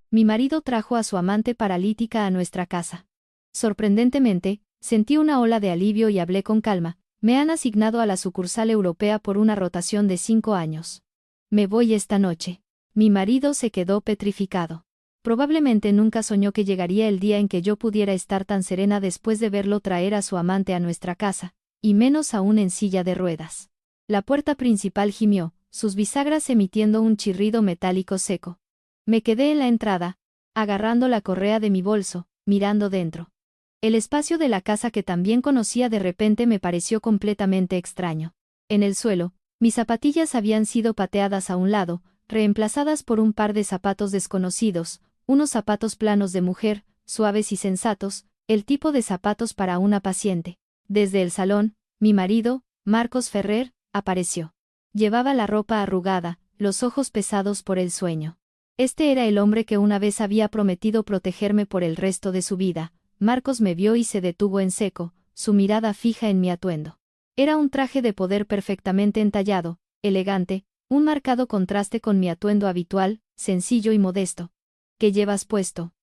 mi marido trajo a su amante paralítica a nuestra casa. Sorprendentemente, sentí una ola de alivio y hablé con calma. Me han asignado a la sucursal europea por una rotación de 5 años. Me voy esta noche. Mi marido se quedó petrificado. Probablemente nunca soñó que llegaría el día en que yo pudiera estar tan serena después de verlo traer a su amante a nuestra casa, y menos aún en silla de ruedas. La puerta principal gimió, sus bisagras emitiendo un chirrido metálico seco. Me quedé en la entrada, agarrando la correa de mi bolso, mirando dentro. El espacio de la casa que también conocía de repente me pareció completamente extraño. En el suelo, mis zapatillas habían sido pateadas a un lado, reemplazadas por un par de zapatos desconocidos, unos zapatos planos de mujer, suaves y sensatos, el tipo de zapatos para una paciente. Desde el salón, mi marido, Marcos Ferrer, apareció. Llevaba la ropa arrugada, los ojos pesados por el sueño. Este era el hombre que una vez había prometido protegerme por el resto de su vida. Marcos me vio y se detuvo en seco, su mirada fija en mi atuendo. Era un traje de poder perfectamente entallado, elegante, un marcado contraste con mi atuendo habitual, sencillo y modesto. ¿Qué llevas puesto?,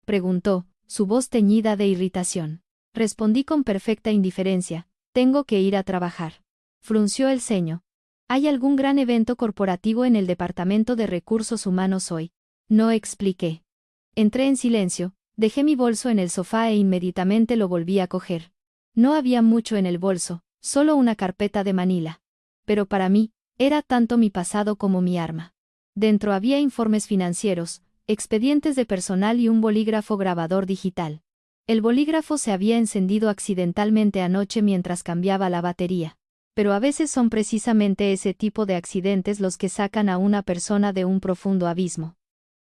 preguntó, su voz teñida de irritación. Respondí con perfecta indiferencia: tengo que ir a trabajar. Frunció el ceño. ¿Hay algún gran evento corporativo en el Departamento de Recursos Humanos hoy? No expliqué. Entré en silencio. Dejé mi bolso en el sofá e inmediatamente lo volví a coger. No había mucho en el bolso, solo una carpeta de Manila. Pero para mí, era tanto mi pasado como mi arma. Dentro había informes financieros, expedientes de personal y un bolígrafo grabador digital. El bolígrafo se había encendido accidentalmente anoche mientras cambiaba la batería. Pero a veces son precisamente ese tipo de accidentes los que sacan a una persona de un profundo abismo.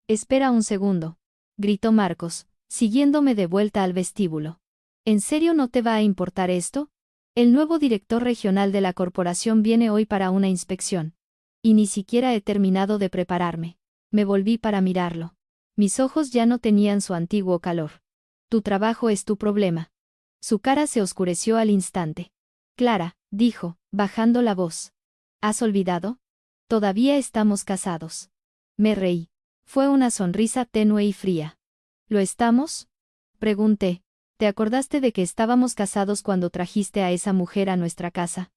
Espera un segundo, gritó Marcos, siguiéndome de vuelta al vestíbulo. ¿En serio no te va a importar esto? El nuevo director regional de la corporación viene hoy para una inspección. Y ni siquiera he terminado de prepararme. Me volví para mirarlo. Mis ojos ya no tenían su antiguo calor. Tu trabajo es tu problema. Su cara se oscureció al instante. Clara, dijo, bajando la voz. ¿Has olvidado? Todavía estamos casados. Me reí. Fue una sonrisa tenue y fría. ¿Lo estamos?, pregunté. ¿Te acordaste de que estábamos casados cuando trajiste a esa mujer a nuestra casa?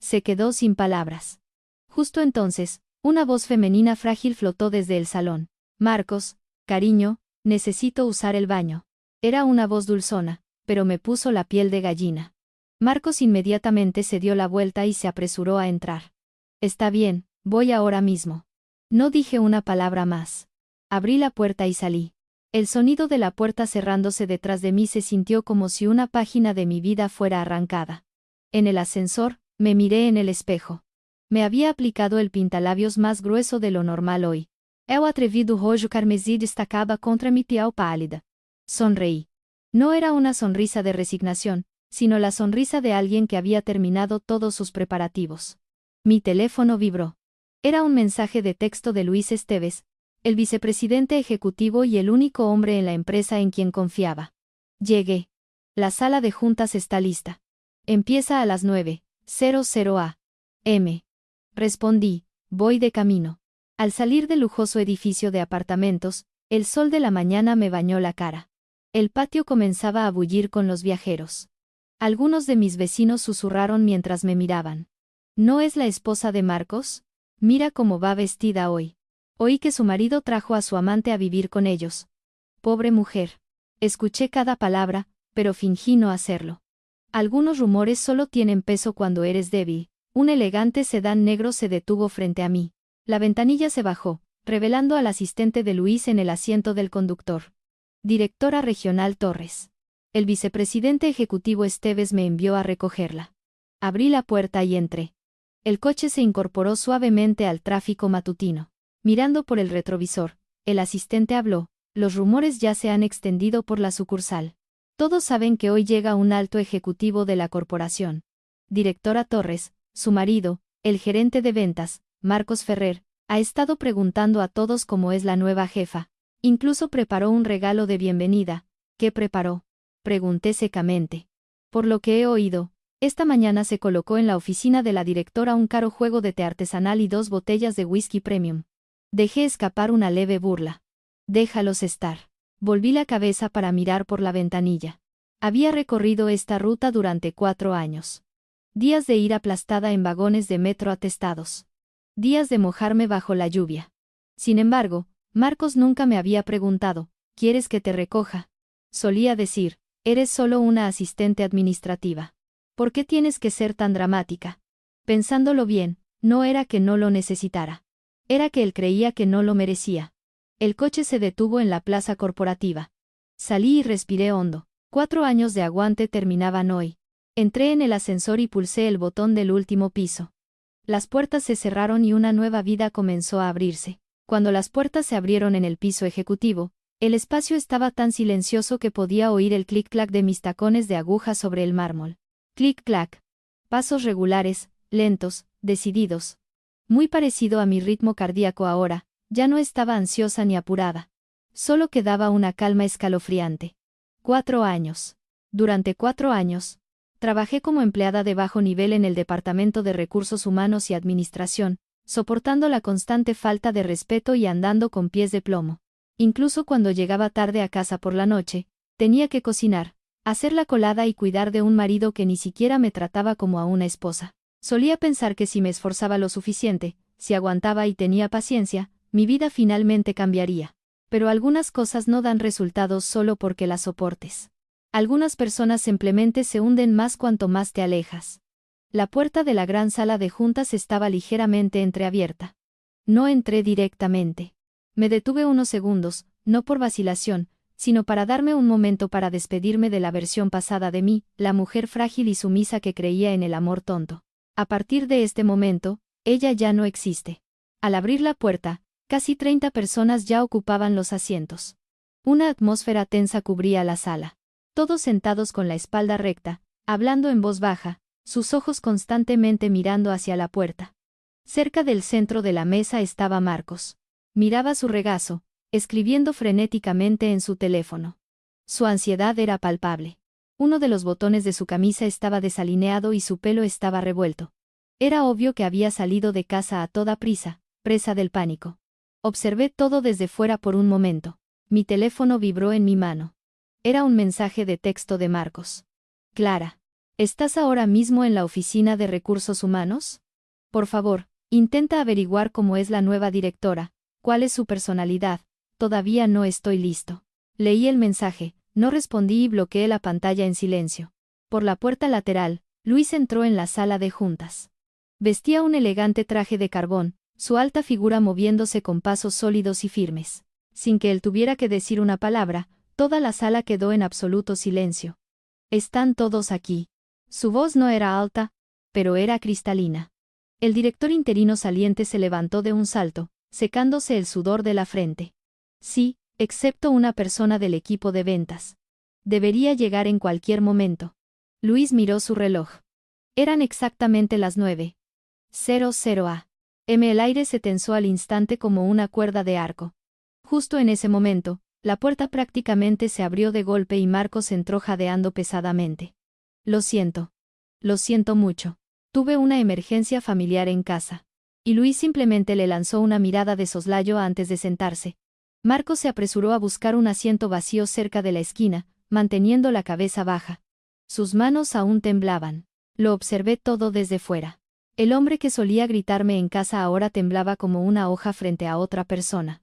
Se quedó sin palabras. Justo entonces, una voz femenina frágil flotó desde el salón. Marcos, cariño, necesito usar el baño. Era una voz dulzona, pero me puso la piel de gallina. Marcos inmediatamente se dio la vuelta y se apresuró a entrar. Está bien, voy ahora mismo. No dije una palabra más. Abrí la puerta y salí. El sonido de la puerta cerrándose detrás de mí se sintió como si una página de mi vida fuera arrancada. En el ascensor, me miré en el espejo. Me había aplicado el pintalabios más grueso de lo normal hoy. El atrevido rojo carmesí destacaba contra mi piel pálida. Sonreí. No era una sonrisa de resignación, sino la sonrisa de alguien que había terminado todos sus preparativos. Mi teléfono vibró. Era un mensaje de texto de Luis Esteves, el vicepresidente ejecutivo y el único hombre en la empresa en quien confiaba. Llegué. La sala de juntas está lista. Empieza a las 9:00 a.m. Respondí, voy de camino. Al salir del lujoso edificio de apartamentos, el sol de la mañana me bañó la cara. El patio comenzaba a bullir con los viajeros. Algunos de mis vecinos susurraron mientras me miraban. ¿No es la esposa de Marcos? Mira cómo va vestida hoy. Oí que su marido trajo a su amante a vivir con ellos. Pobre mujer. Escuché cada palabra, pero fingí no hacerlo. Algunos rumores solo tienen peso cuando eres débil. Un elegante sedán negro se detuvo frente a mí. La ventanilla se bajó, revelando al asistente de Luis en el asiento del conductor. Directora Regional Torres. El vicepresidente ejecutivo Esteves me envió a recogerla. Abrí la puerta y entré. El coche se incorporó suavemente al tráfico matutino. Mirando por el retrovisor, el asistente habló: los rumores ya se han extendido por la sucursal. Todos saben que hoy llega un alto ejecutivo de la corporación. Directora Torres, su marido, el gerente de ventas, Marcos Ferrer, ha estado preguntando a todos cómo es la nueva jefa. Incluso preparó un regalo de bienvenida. ¿Qué preparó?, pregunté secamente. Por lo que he oído, esta mañana se colocó en la oficina de la directora un caro juego de té artesanal y 2 botellas de whisky premium. Dejé escapar una leve burla. Déjalos estar. Volví la cabeza para mirar por la ventanilla. Había recorrido esta ruta durante 4 años. Días de ir aplastada en vagones de metro atestados. Días de mojarme bajo la lluvia. Sin embargo, Marcos nunca me había preguntado, ¿quieres que te recoja? Solía decir, eres solo una asistente administrativa. ¿Por qué tienes que ser tan dramática? Pensándolo bien, no era que no lo necesitara. Era que él creía que no lo merecía. El coche se detuvo en la plaza corporativa. Salí y respiré hondo. 4 años de aguante terminaban hoy. Entré en el ascensor y pulsé el botón del último piso. Las puertas se cerraron y una nueva vida comenzó a abrirse. Cuando las puertas se abrieron en el piso ejecutivo, el espacio estaba tan silencioso que podía oír el clic-clac de mis tacones de aguja sobre el mármol. Clic-clac. Pasos regulares, lentos, decididos. Muy parecido a mi ritmo cardíaco ahora, ya no estaba ansiosa ni apurada. Solo quedaba una calma escalofriante. 4 años. Durante 4 años, trabajé como empleada de bajo nivel en el Departamento de Recursos Humanos y Administración, soportando la constante falta de respeto y andando con pies de plomo. Incluso cuando llegaba tarde a casa por la noche, tenía que cocinar, hacer la colada y cuidar de un marido que ni siquiera me trataba como a una esposa. Solía pensar que si me esforzaba lo suficiente, si aguantaba y tenía paciencia, mi vida finalmente cambiaría. Pero algunas cosas no dan resultados solo porque las soportes. Algunas personas simplemente se hunden más cuanto más te alejas. La puerta de la gran sala de juntas estaba ligeramente entreabierta. No entré directamente. Me detuve unos segundos, no por vacilación, sino para darme un momento para despedirme de la versión pasada de mí, la mujer frágil y sumisa que creía en el amor tonto. A partir de este momento, ella ya no existe. Al abrir la puerta, casi 30 personas ya ocupaban los asientos. Una atmósfera tensa cubría la sala. Todos sentados con la espalda recta, hablando en voz baja, sus ojos constantemente mirando hacia la puerta. Cerca del centro de la mesa estaba Marcos. Miraba su regazo, escribiendo frenéticamente en su teléfono. Su ansiedad era palpable. Uno de los botones de su camisa estaba desalineado y su pelo estaba revuelto. Era obvio que había salido de casa a toda prisa, presa del pánico. Observé todo desde fuera por un momento. Mi teléfono vibró en mi mano. Era un mensaje de texto de Marcos. Clara, ¿estás ahora mismo en la oficina de recursos humanos? Por favor, intenta averiguar cómo es la nueva directora, cuál es su personalidad. Todavía no estoy listo. Leí el mensaje, no respondí y bloqueé la pantalla en silencio. Por la puerta lateral, Luis entró en la sala de juntas. Vestía un elegante traje de carbón, su alta figura moviéndose con pasos sólidos y firmes. Sin que él tuviera que decir una palabra, toda la sala quedó en absoluto silencio. «Están todos aquí». Su voz no era alta, pero era cristalina. El director interino saliente se levantó de un salto, secándose el sudor de la frente. «Sí, excepto una persona del equipo de ventas. Debería llegar en cualquier momento». Luis miró su reloj. Eran exactamente las 9:00 a. M. El aire se tensó al instante como una cuerda de arco. Justo en ese momento, la puerta prácticamente se abrió de golpe y Marcos entró jadeando pesadamente. Lo siento mucho. Tuve una emergencia familiar en casa. Y Luis simplemente le lanzó una mirada de soslayo antes de sentarse. Marcos se apresuró a buscar un asiento vacío cerca de la esquina, manteniendo la cabeza baja. Sus manos aún temblaban. Lo observé todo desde fuera. El hombre que solía gritarme en casa ahora temblaba como una hoja frente a otra persona.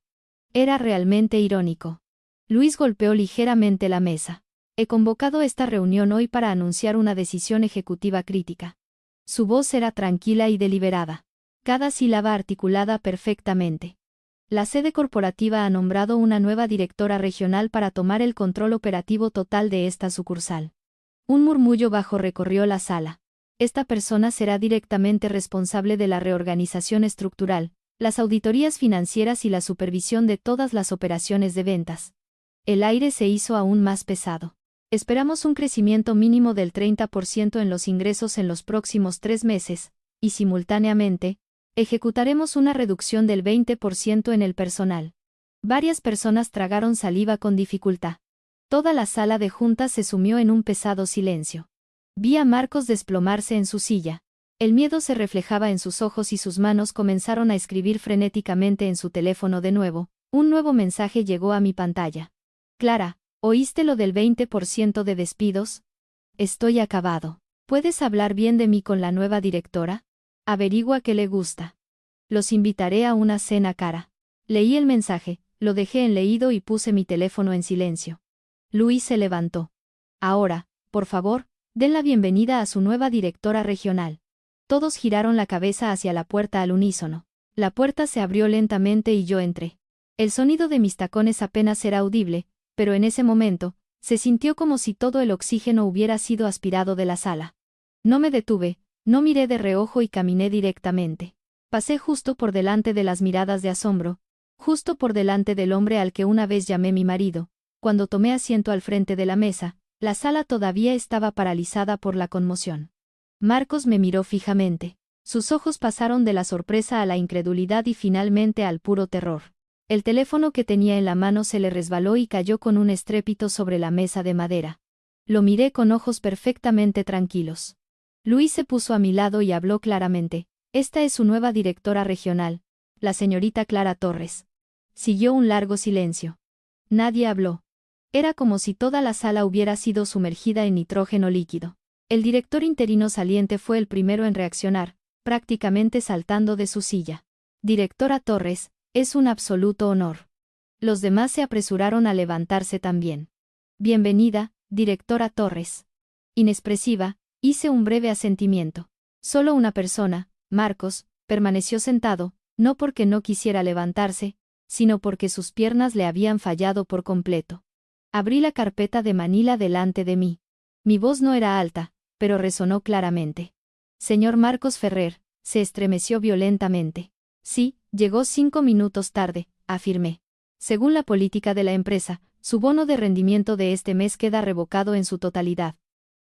Era realmente irónico. Luis golpeó ligeramente la mesa. He convocado esta reunión hoy para anunciar una decisión ejecutiva crítica. Su voz era tranquila y deliberada. Cada sílaba articulada perfectamente. La sede corporativa ha nombrado una nueva directora regional para tomar el control operativo total de esta sucursal. Un murmullo bajo recorrió la sala. Esta persona será directamente responsable de la reorganización estructural, las auditorías financieras y la supervisión de todas las operaciones de ventas. El aire se hizo aún más pesado. Esperamos un crecimiento mínimo del 30% en los ingresos en los próximos 3 meses, y simultáneamente, ejecutaremos una reducción del 20% en el personal. Varias personas tragaron saliva con dificultad. Toda la sala de juntas se sumió en un pesado silencio. Vi a Marcos desplomarse en su silla. El miedo se reflejaba en sus ojos y sus manos comenzaron a escribir frenéticamente en su teléfono de nuevo, Un nuevo mensaje llegó a mi pantalla. Clara, ¿oíste lo del 20% de despidos? Estoy acabado. ¿Puedes hablar bien de mí con la nueva directora? Averigua qué le gusta. Los invitaré a una cena cara. Leí el mensaje, lo dejé en leído y puse mi teléfono en silencio. Luis se levantó. Ahora, por favor, den la bienvenida a su nueva directora regional. Todos giraron la cabeza hacia la puerta al unísono. La puerta se abrió lentamente y yo entré. El sonido de mis tacones apenas era audible, pero en ese momento, se sintió como si todo el oxígeno hubiera sido aspirado de la sala. No me detuve, no miré de reojo y caminé directamente. Pasé justo por delante de las miradas de asombro, justo por delante del hombre al que una vez llamé mi marido. Cuando tomé asiento al frente de la mesa, la sala todavía estaba paralizada por la conmoción. Marcos me miró fijamente. Sus ojos pasaron de la sorpresa a la incredulidad y finalmente al puro terror. El teléfono que tenía en la mano se le resbaló y cayó con un estrépito sobre la mesa de madera. Lo miré con ojos perfectamente tranquilos. Luis se puso a mi lado y habló claramente. Esta es su nueva directora regional, la señorita Clara Torres. Siguió un largo silencio. Nadie habló. Era como si toda la sala hubiera sido sumergida en nitrógeno líquido. El director interino saliente fue el primero en reaccionar, prácticamente saltando de su silla. Directora Torres, es un absoluto honor. Los demás se apresuraron a levantarse también. Bienvenida, directora Torres. Inexpresiva, hice un breve asentimiento. Solo una persona, Marcos, permaneció sentado, no porque no quisiera levantarse, sino porque sus piernas le habían fallado por completo. Abrí la carpeta de Manila delante de mí. Mi voz no era alta, pero resonó claramente. Señor Marcos Ferrer, se estremeció violentamente. Sí, llegó 5 minutos tarde, afirmé. Según la política de la empresa, su bono de rendimiento de este mes queda revocado en su totalidad.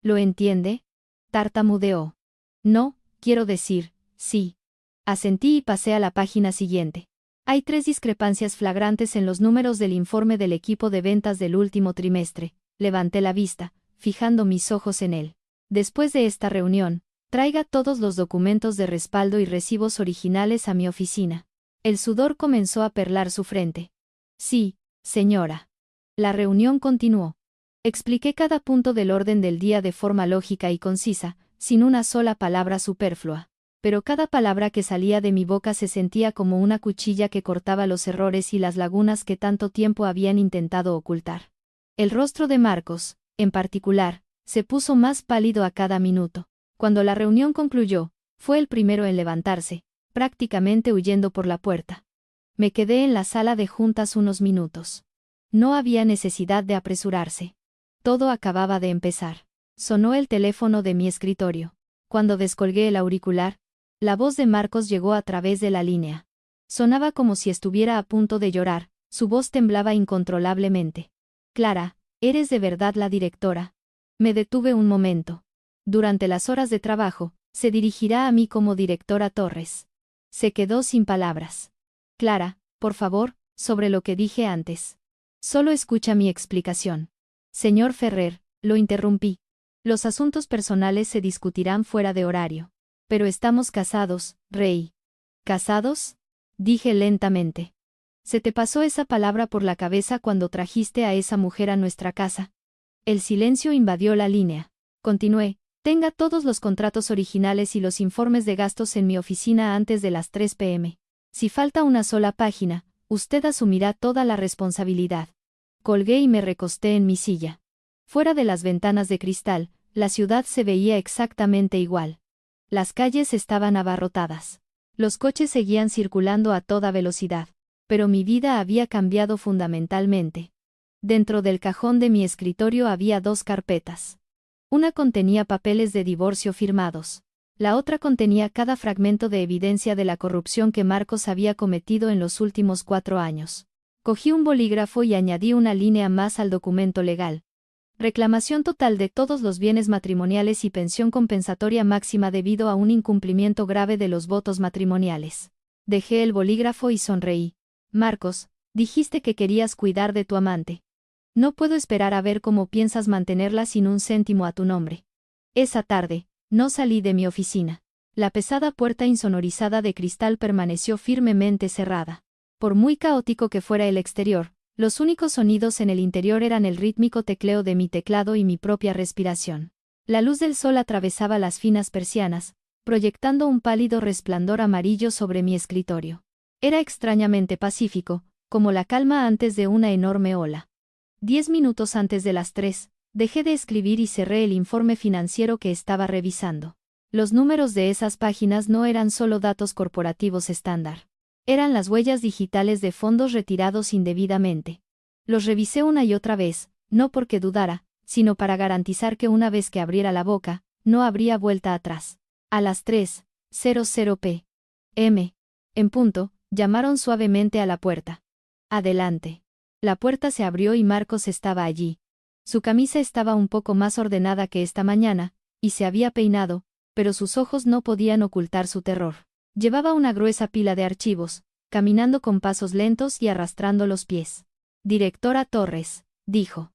¿Lo entiende? Tartamudeó. No, quiero decir, sí. Asentí y pasé a la página siguiente. Hay 3 discrepancias flagrantes en los números del informe del equipo de ventas del último trimestre. Levanté la vista, fijando mis ojos en él. Después de esta reunión, traiga todos los documentos de respaldo y recibos originales a mi oficina. El sudor comenzó a perlar su frente. Sí, señora. La reunión continuó. Expliqué cada punto del orden del día de forma lógica y concisa, sin una sola palabra superflua. Pero cada palabra que salía de mi boca se sentía como una cuchilla que cortaba los errores y las lagunas que tanto tiempo habían intentado ocultar. El rostro de Marcos, en particular, se puso más pálido a cada minuto. Cuando la reunión concluyó, fue el primero en levantarse, prácticamente huyendo por la puerta. Me quedé en la sala de juntas unos minutos. No había necesidad de apresurarse. Todo acababa de empezar. Sonó el teléfono de mi escritorio. Cuando descolgué el auricular, la voz de Marcos llegó a través de la línea. Sonaba como si estuviera a punto de llorar, su voz temblaba incontrolablemente. Clara, ¿eres de verdad la directora? Me detuve un momento. Durante las horas de trabajo, se dirigirá a mí como directora Torres. Se quedó sin palabras. Clara, por favor, sobre lo que dije antes. Solo escucha mi explicación. Señor Ferrer, lo interrumpí. Los asuntos personales se discutirán fuera de horario. Pero estamos casados, Rey. ¿Casados? Dije lentamente. ¿Se te pasó esa palabra por la cabeza cuando trajiste a esa mujer a nuestra casa? El silencio invadió la línea. Continué. Tenga todos los contratos originales y los informes de gastos en mi oficina antes de las 3 p.m. Si falta una sola página, usted asumirá toda la responsabilidad. Colgué y me recosté en mi silla. Fuera de las ventanas de cristal, la ciudad se veía exactamente igual. Las calles estaban abarrotadas. Los coches seguían circulando a toda velocidad. Pero mi vida había cambiado fundamentalmente. Dentro del cajón de mi escritorio había 2 carpetas. Una contenía papeles de divorcio firmados. La otra contenía cada fragmento de evidencia de la corrupción que Marcos había cometido en los últimos 4 años. Cogí un bolígrafo y añadí una línea más al documento legal. Reclamación total de todos los bienes matrimoniales y pensión compensatoria máxima debido a un incumplimiento grave de los votos matrimoniales. Dejé el bolígrafo y sonreí. Marcos, dijiste que querías cuidar de tu amante. No puedo esperar a ver cómo piensas mantenerla sin un céntimo a tu nombre. Esa tarde, no salí de mi oficina. La pesada puerta insonorizada de cristal permaneció firmemente cerrada. Por muy caótico que fuera el exterior, los únicos sonidos en el interior eran el rítmico tecleo de mi teclado y mi propia respiración. La luz del sol atravesaba las finas persianas, proyectando un pálido resplandor amarillo sobre mi escritorio. Era extrañamente pacífico, como la calma antes de una enorme ola. 10 minutos antes de las 3, dejé de escribir y cerré el informe financiero que estaba revisando. Los números de esas páginas no eran solo datos corporativos estándar. Eran las huellas digitales de fondos retirados indebidamente. Los revisé una y otra vez, no porque dudara, sino para garantizar que una vez que abriera la boca, no habría vuelta atrás. A las 3:00 p.m. en punto, llamaron suavemente a la puerta. Adelante. La puerta se abrió y Marcos estaba allí. Su camisa estaba un poco más ordenada que esta mañana, y se había peinado, pero sus ojos no podían ocultar su terror. Llevaba una gruesa pila de archivos, caminando con pasos lentos y arrastrando los pies. Directora Torres, dijo.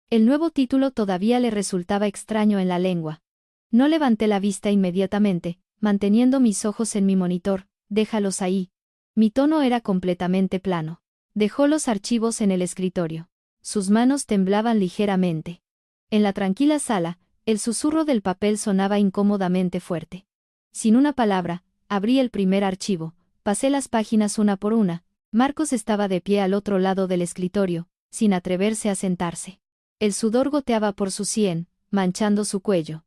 El nuevo título todavía le resultaba extraño en la lengua. No levanté la vista inmediatamente, manteniendo mis ojos en mi monitor. Déjalos ahí. Mi tono era completamente plano. Dejó los archivos en el escritorio. Sus manos temblaban ligeramente. En la tranquila sala, el susurro del papel sonaba incómodamente fuerte. Sin una palabra, abrí el primer archivo, pasé las páginas una por una. Marcos estaba de pie al otro lado del escritorio, sin atreverse a sentarse. El sudor goteaba por su sien, manchando su cuello.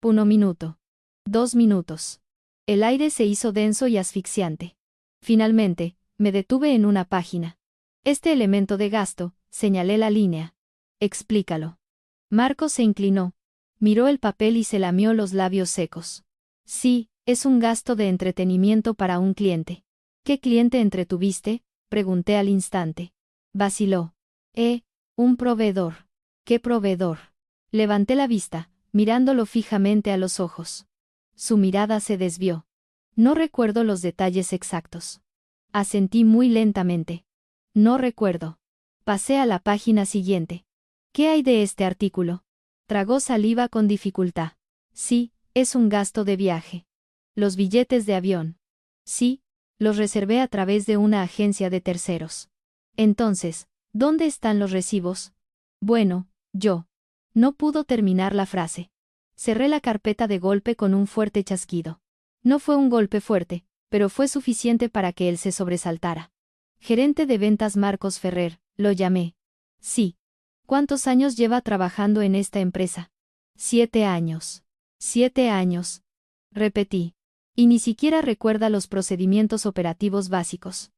1 minuto. 2 minutos. El aire se hizo denso y asfixiante. Finalmente, me detuve en una página. Este elemento de gasto, señalé la línea. Explícalo. Marcos se inclinó. Miró el papel y se lamió los labios secos. Sí, es un gasto de entretenimiento para un cliente. ¿Qué cliente entretuviste?, pregunté al instante. Vaciló. Un proveedor. ¿Qué proveedor? Levanté la vista, mirándolo fijamente a los ojos. Su mirada se desvió. No recuerdo los detalles exactos. Asentí muy lentamente. No recuerdo. Pasé a la página siguiente. ¿Qué hay de este artículo? Tragó saliva con dificultad. Sí, es un gasto de viaje. Los billetes de avión. Sí, los reservé a través de una agencia de terceros. Entonces, ¿dónde están los recibos? Bueno, yo. No pudo terminar la frase. Cerré la carpeta de golpe con un fuerte chasquido. No fue un golpe fuerte, pero fue suficiente para que él se sobresaltara. Gerente de ventas Marcos Ferrer, lo llamé. Sí. ¿Cuántos años lleva trabajando en esta empresa? 7 años. 7 años. Repetí. Y ni siquiera recuerda los procedimientos operativos básicos.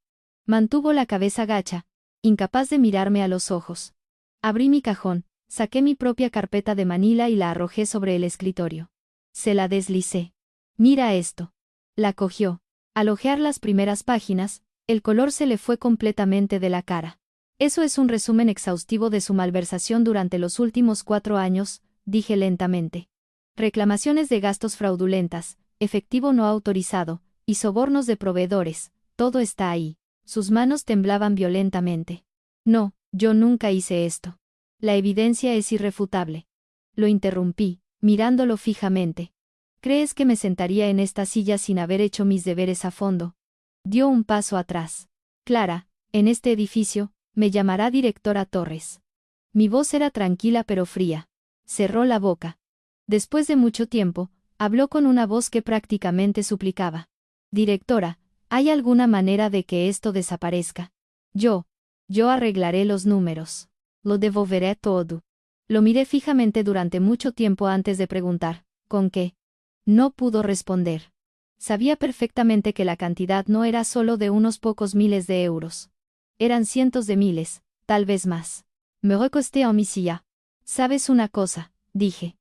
Mantuvo la cabeza gacha, incapaz de mirarme a los ojos. Abrí mi cajón, saqué mi propia carpeta de Manila y la arrojé sobre el escritorio. Se la deslicé. Mira esto. La cogió. Al hojear las primeras páginas, el color se le fue completamente de la cara. Eso es un resumen exhaustivo de su malversación durante los últimos 4 años, dije lentamente. Reclamaciones de gastos fraudulentas, efectivo no autorizado, y sobornos de proveedores, todo está ahí. Sus manos temblaban violentamente. No, yo nunca hice esto. La evidencia es irrefutable. Lo interrumpí, mirándolo fijamente. ¿Crees que me sentaría en esta silla sin haber hecho mis deberes a fondo? Dio un paso atrás. Clara, en este edificio, me llamará directora Torres. Mi voz era tranquila pero fría. Cerró la boca. Después de mucho tiempo, habló con una voz que prácticamente suplicaba. Directora, ¿hay alguna manera de que esto desaparezca? Yo arreglaré los números. Lo devolveré todo. Lo miré fijamente durante mucho tiempo antes de preguntar, ¿con qué? No pudo responder. Sabía perfectamente que la cantidad no era solo de unos pocos miles de euros. Eran cientos de miles, tal vez más. Me recosté en mi silla. ¿Sabes una cosa?, dije.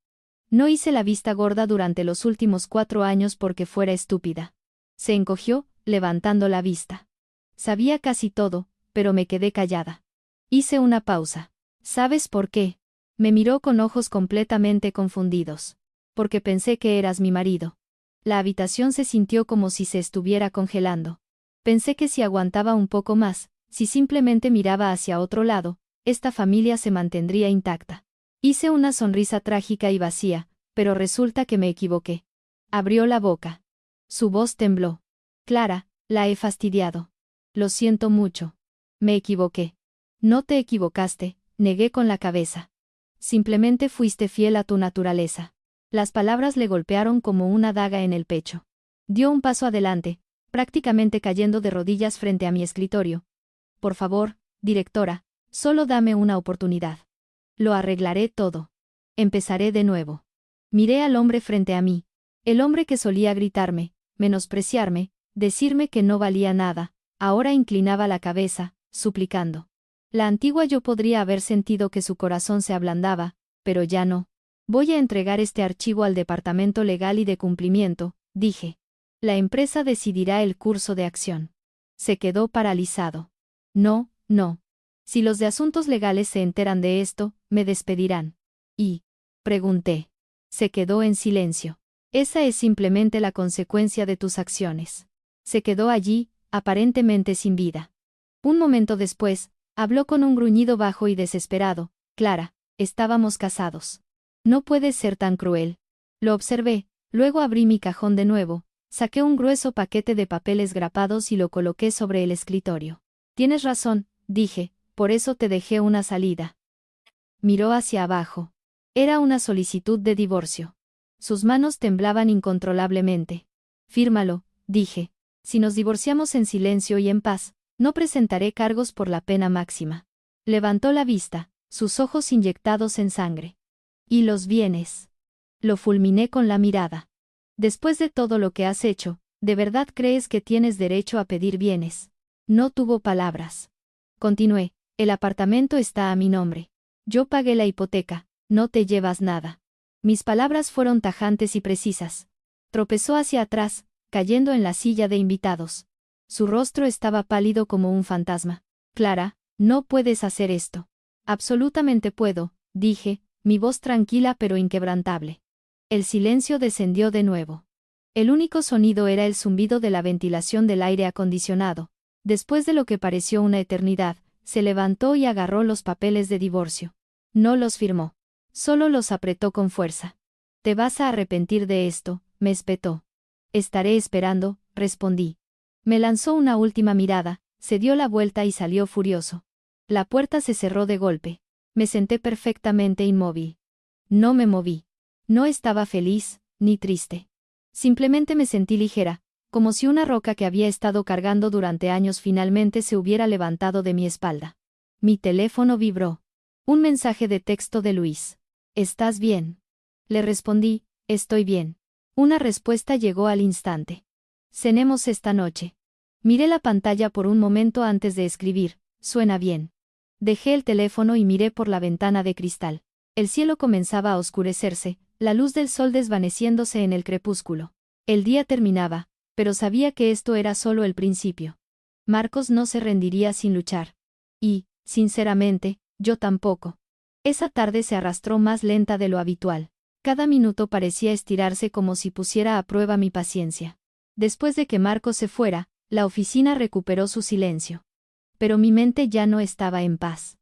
No hice la vista gorda durante los últimos 4 años porque fuera estúpida. Se encogió, levantando la vista. Sabía casi todo, pero me quedé callada. Hice una pausa. ¿Sabes por qué? Me miró con ojos completamente confundidos. Porque pensé que eras mi marido. La habitación se sintió como si se estuviera congelando. Pensé que si aguantaba un poco más, si simplemente miraba hacia otro lado, esta familia se mantendría intacta. Hice una sonrisa trágica y vacía, pero resulta que me equivoqué. Abrió la boca. Su voz tembló. Clara, la he fastidiado. Lo siento mucho. Me equivoqué. No te equivocaste, negué con la cabeza. Simplemente fuiste fiel a tu naturaleza. Las palabras le golpearon como una daga en el pecho. Dio un paso adelante, prácticamente cayendo de rodillas frente a mi escritorio. Por favor, directora, solo dame una oportunidad. Lo arreglaré todo. Empezaré de nuevo. Miré al hombre frente a mí. El hombre que solía gritarme, menospreciarme, decirme que no valía nada, ahora inclinaba la cabeza, suplicando. La antigua yo podría haber sentido que su corazón se ablandaba, pero ya no. Voy a entregar este archivo al Departamento Legal y de Cumplimiento, dije. La empresa decidirá el curso de acción. Se quedó paralizado. No, no. Si los de asuntos legales se enteran de esto, me despedirán. Y, pregunté. Se quedó en silencio. Esa es simplemente la consecuencia de tus acciones. Se quedó allí, aparentemente sin vida. Un momento después, habló con un gruñido bajo y desesperado. Clara, estábamos casados. No puedes ser tan cruel. Lo observé, luego abrí mi cajón de nuevo, saqué un grueso paquete de papeles grapados y lo coloqué sobre el escritorio. Tienes razón, dije, por eso te dejé una salida. Miró hacia abajo. Era una solicitud de divorcio. Sus manos temblaban incontrolablemente. Fírmalo, dije. Si nos divorciamos en silencio y en paz, no presentaré cargos por la pena máxima. Levantó la vista, sus ojos inyectados en sangre. ¿Y los bienes? Lo fulminé con la mirada. Después de todo lo que has hecho, ¿de verdad crees que tienes derecho a pedir bienes? No tuvo palabras. Continué, el apartamento está a mi nombre. Yo pagué la hipoteca, no te llevas nada. Mis palabras fueron tajantes y precisas. Tropezó hacia atrás, cayendo en la silla de invitados. Su rostro estaba pálido como un fantasma. Clara, no puedes hacer esto. Absolutamente puedo, dije, mi voz tranquila pero inquebrantable. El silencio descendió de nuevo. El único sonido era el zumbido de la ventilación del aire acondicionado. Después de lo que pareció una eternidad, se levantó y agarró los papeles de divorcio. No los firmó. Solo los apretó con fuerza. Te vas a arrepentir de esto, me espetó. Estaré esperando, respondí. Me lanzó una última mirada, se dio la vuelta y salió furioso. La puerta se cerró de golpe. Me senté perfectamente inmóvil. No me moví. No estaba feliz, ni triste. Simplemente me sentí ligera, como si una roca que había estado cargando durante años finalmente se hubiera levantado de mi espalda. Mi teléfono vibró. Un mensaje de texto de Luis. ¿Estás bien? Le respondí, estoy bien. Una respuesta llegó al instante. Cenemos esta noche. Miré la pantalla por un momento antes de escribir, suena bien. Dejé el teléfono y miré por la ventana de cristal. El cielo comenzaba a oscurecerse, la luz del sol desvaneciéndose en el crepúsculo. El día terminaba, pero sabía que esto era solo el principio. Marcos no se rendiría sin luchar. Y, sinceramente, yo tampoco. Esa tarde se arrastró más lenta de lo habitual. Cada minuto parecía estirarse como si pusiera a prueba mi paciencia. Después de que Marcos se fuera, la oficina recuperó su silencio. Pero mi mente ya no estaba en paz.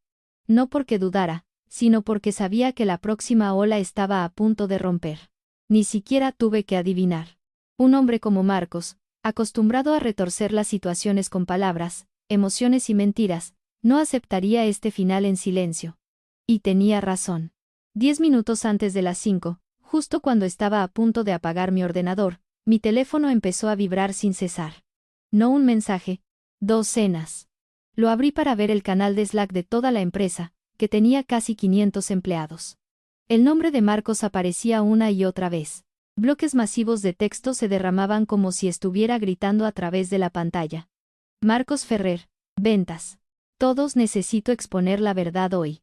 No porque dudara, sino porque sabía que la próxima ola estaba a punto de romper. Ni siquiera tuve que adivinar. Un hombre como Marcos, acostumbrado a retorcer las situaciones con palabras, emociones y mentiras, no aceptaría este final en silencio. Y tenía razón. 10 minutos antes de las 5, justo cuando estaba a punto de apagar mi ordenador, mi teléfono empezó a vibrar sin cesar. No un mensaje, docenas. Lo abrí para ver el canal de Slack de toda la empresa, que tenía casi 500 empleados. El nombre de Marcos aparecía una y otra vez. Bloques masivos de texto se derramaban como si estuviera gritando a través de la pantalla. Marcos Ferrer, ventas. Todos necesito exponer la verdad hoy.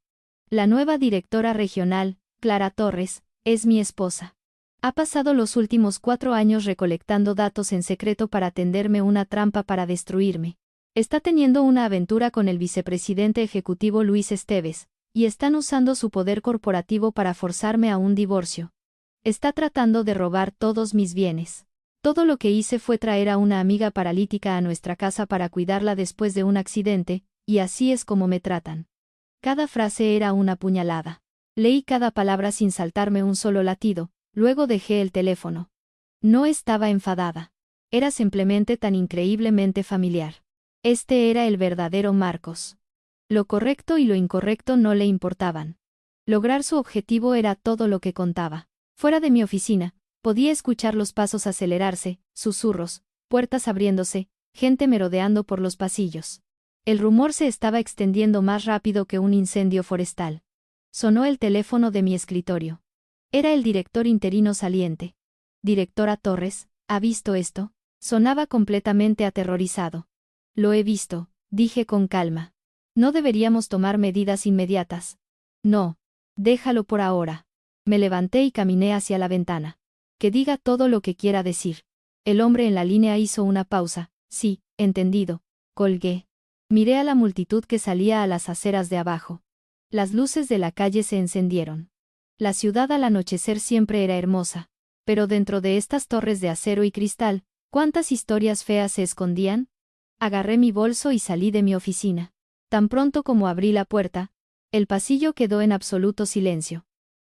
La nueva directora regional, Clara Torres, es mi esposa. Ha pasado los últimos 4 años recolectando datos en secreto para tenderme una trampa para destruirme. Está teniendo una aventura con el vicepresidente ejecutivo Luis Esteves, y están usando su poder corporativo para forzarme a un divorcio. Está tratando de robar todos mis bienes. Todo lo que hice fue traer a una amiga paralítica a nuestra casa para cuidarla después de un accidente, y así es como me tratan. Cada frase era una puñalada. Leí cada palabra sin saltarme un solo latido, luego dejé el teléfono. No estaba enfadada. Era simplemente tan increíblemente familiar. Este era el verdadero Marcos. Lo correcto y lo incorrecto no le importaban. Lograr su objetivo era todo lo que contaba. Fuera de mi oficina, podía escuchar los pasos acelerarse, susurros, puertas abriéndose, gente merodeando por los pasillos. El rumor se estaba extendiendo más rápido que un incendio forestal. Sonó el teléfono de mi escritorio. Era el director interino saliente. Directora Torres, ¿ha visto esto? Sonaba completamente aterrorizado. Lo he visto, dije con calma. No deberíamos tomar medidas inmediatas. No. Déjalo por ahora. Me levanté y caminé hacia la ventana. Que diga todo lo que quiera decir. El hombre en la línea hizo una pausa. Sí, entendido. Colgué. Miré a la multitud que salía a las aceras de abajo. Las luces de la calle se encendieron. La ciudad al anochecer siempre era hermosa. Pero dentro de estas torres de acero y cristal, ¿cuántas historias feas se escondían? Agarré mi bolso y salí de mi oficina. Tan pronto como abrí la puerta, el pasillo quedó en absoluto silencio.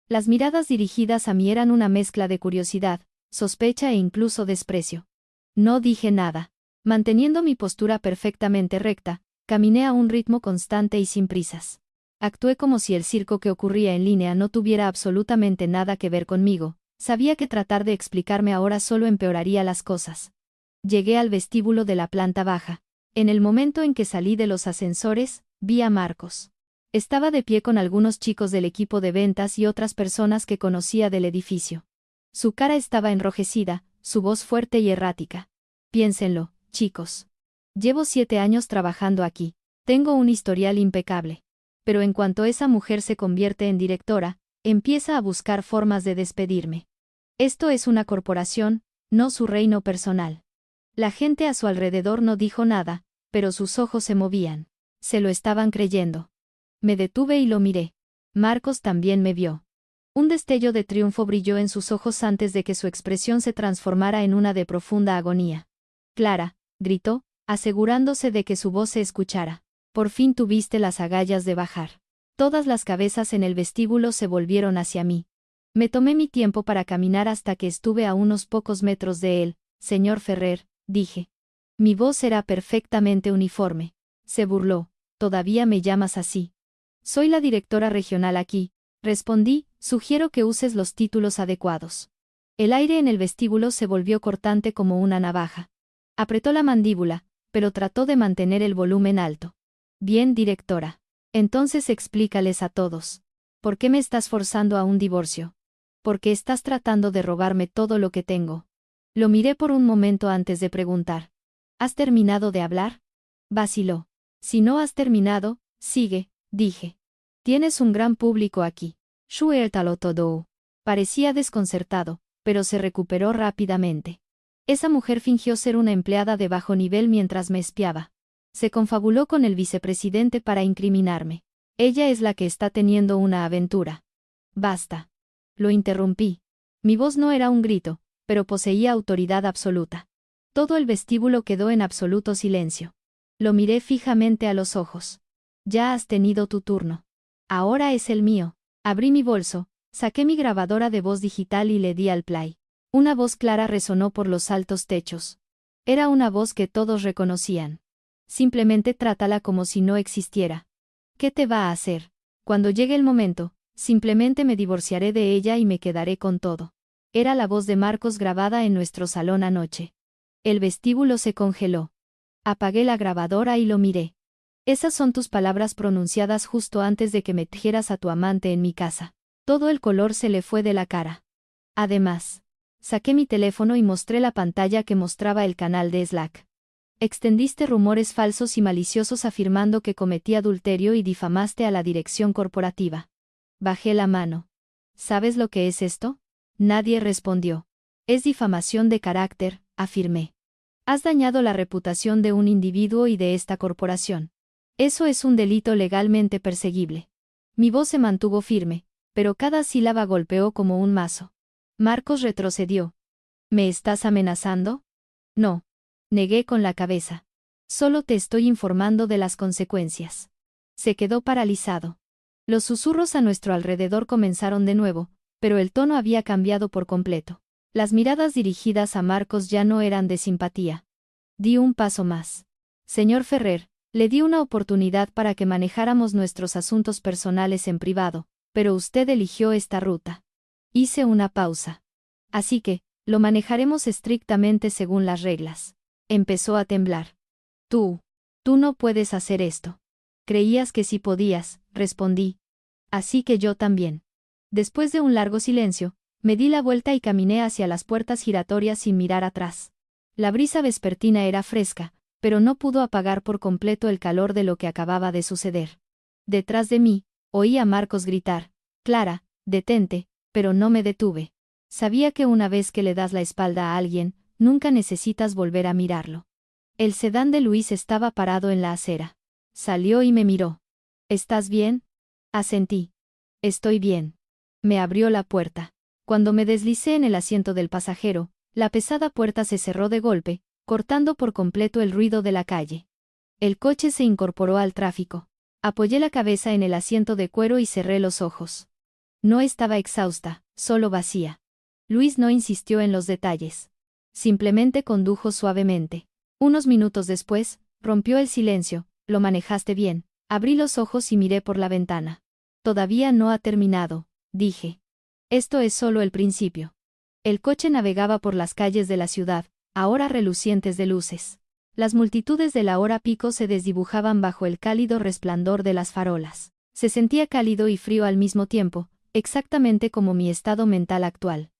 Las miradas dirigidas a mí eran una mezcla de curiosidad, sospecha e incluso desprecio. No dije nada. Manteniendo mi postura perfectamente recta, caminé a un ritmo constante y sin prisas. Actué como si el circo que ocurría en línea no tuviera absolutamente nada que ver conmigo. Sabía que tratar de explicarme ahora solo empeoraría las cosas. Llegué al vestíbulo de la planta baja. En el momento en que salí de los ascensores, vi a Marcos. Estaba de pie con algunos chicos del equipo de ventas y otras personas que conocía del edificio. Su cara estaba enrojecida, su voz fuerte y errática. Piénsenlo, chicos. Llevo 7 años trabajando aquí. Tengo un historial impecable. Pero en cuanto esa mujer se convierte en directora, empieza a buscar formas de despedirme. Esto es una corporación, no su reino personal. La gente a su alrededor no dijo nada, pero sus ojos se movían. Se lo estaban creyendo. Me detuve y lo miré. Marcos también me vio. Un destello de triunfo brilló en sus ojos antes de que su expresión se transformara en una de profunda agonía. Clara, gritó, asegurándose de que su voz se escuchara. Por fin tuviste las agallas de bajar. Todas las cabezas en el vestíbulo se volvieron hacia mí. Me tomé mi tiempo para caminar hasta que estuve a unos pocos metros de él. Señor Ferrer, dije. Mi voz era perfectamente uniforme. Se burló. ¿Todavía me llamas así? Soy la directora regional aquí, respondí, sugiero que uses los títulos adecuados. El aire en el vestíbulo se volvió cortante como una navaja. Apretó la mandíbula, pero trató de mantener el volumen alto. Bien, directora. Entonces explícales a todos. ¿Por qué me estás forzando a un divorcio? ¿Por qué estás tratando de robarme todo lo que tengo? Lo miré por un momento antes de preguntar. ¿Has terminado de hablar? Vaciló. Si no has terminado, sigue, dije. Tienes un gran público aquí. Suéltalo todo. Parecía desconcertado, pero se recuperó rápidamente. Esa mujer fingió ser una empleada de bajo nivel mientras me espiaba. Se confabuló con el vicepresidente para incriminarme. Ella es la que está teniendo una aventura. Basta. Lo interrumpí. Mi voz no era un grito, pero poseía autoridad absoluta. Todo el vestíbulo quedó en absoluto silencio. Lo miré fijamente a los ojos. Ya has tenido tu turno. Ahora es el mío. Abrí mi bolso, saqué mi grabadora de voz digital y le di al play. Una voz clara resonó por los altos techos. Era una voz que todos reconocían. Simplemente trátala como si no existiera. ¿Qué te va a hacer? Cuando llegue el momento, simplemente me divorciaré de ella y me quedaré con todo. Era la voz de Marcos grabada en nuestro salón anoche. El vestíbulo se congeló. Apagué la grabadora y lo miré. Esas son tus palabras pronunciadas justo antes de que me trajeras a tu amante en mi casa. Todo el color se le fue de la cara. Además, saqué mi teléfono y mostré la pantalla que mostraba el canal de Slack. Extendiste rumores falsos y maliciosos afirmando que cometí adulterio y difamaste a la dirección corporativa. Bajé la mano. ¿Sabes lo que es esto? Nadie respondió. Es difamación de carácter, afirmé. Has dañado la reputación de un individuo y de esta corporación. Eso es un delito legalmente perseguible. Mi voz se mantuvo firme, pero cada sílaba golpeó como un mazo. Marcos retrocedió. ¿Me estás amenazando? No. Negué con la cabeza. Solo te estoy informando de las consecuencias. Se quedó paralizado. Los susurros a nuestro alrededor comenzaron de nuevo, pero el tono había cambiado por completo. Las miradas dirigidas a Marcos ya no eran de simpatía. Di un paso más. Señor Ferrer, le di una oportunidad para que manejáramos nuestros asuntos personales en privado, pero usted eligió esta ruta. Hice una pausa. Así que, lo manejaremos estrictamente según las reglas. Empezó a temblar. Tú no puedes hacer esto. Creías que sí podías, respondí. Así que yo también. Después de un largo silencio, me di la vuelta y caminé hacia las puertas giratorias sin mirar atrás. La brisa vespertina era fresca, pero no pudo apagar por completo el calor de lo que acababa de suceder. Detrás de mí, oí a Marcos gritar: Clara, detente, pero no me detuve. Sabía que una vez que le das la espalda a alguien, nunca necesitas volver a mirarlo. El sedán de Luis estaba parado en la acera. Salió y me miró. ¿Estás bien? Asentí. Estoy bien. Me abrió la puerta. Cuando me deslicé en el asiento del pasajero, la pesada puerta se cerró de golpe, cortando por completo el ruido de la calle. El coche se incorporó al tráfico. Apoyé la cabeza en el asiento de cuero y cerré los ojos. No estaba exhausta, solo vacía. Luis no insistió en los detalles. Simplemente condujo suavemente. Unos minutos después, rompió el silencio. Lo manejaste bien. Abrí los ojos y miré por la ventana. Todavía no ha terminado, dije. Esto es solo el principio. El coche navegaba por las calles de la ciudad, ahora relucientes de luces. Las multitudes de la hora pico se desdibujaban bajo el cálido resplandor de las farolas. Se sentía cálido y frío al mismo tiempo, exactamente como mi estado mental actual.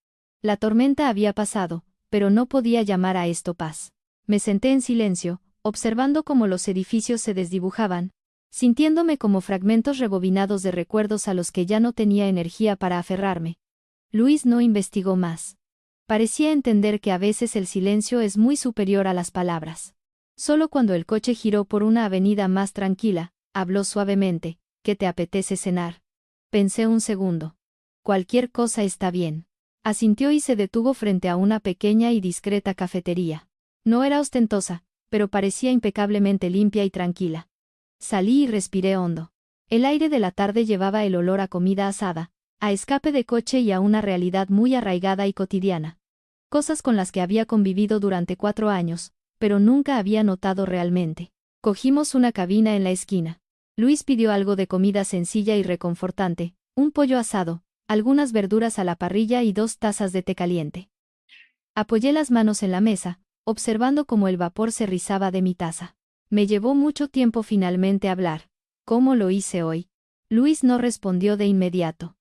La tormenta había pasado, pero no podía llamar a esto paz. Me senté en silencio, observando cómo los edificios se desdibujaban, sintiéndome como fragmentos rebobinados de recuerdos a los que ya no tenía energía para aferrarme. Luis no investigó más. Parecía entender que a veces el silencio es muy superior a las palabras. Solo cuando el coche giró por una avenida más tranquila, habló suavemente: ¿Qué te apetece cenar? Pensé un segundo. Cualquier cosa está bien. Asintió y se detuvo frente a una pequeña y discreta cafetería. No era ostentosa, pero parecía impecablemente limpia y tranquila. Salí y respiré hondo. El aire de la tarde llevaba el olor a comida asada, a escape de coche y a una realidad muy arraigada y cotidiana. Cosas con las que había convivido durante 4 años, pero nunca había notado realmente. Cogimos una cabina en la esquina. Luis pidió algo de comida sencilla y reconfortante: un pollo asado, algunas verduras a la parrilla y 2 tazas de té caliente. Apoyé las manos en la mesa, observando cómo el vapor se rizaba de mi taza. Me llevó mucho tiempo finalmente hablar. ¿Cómo lo hice hoy? Luis no respondió de inmediato.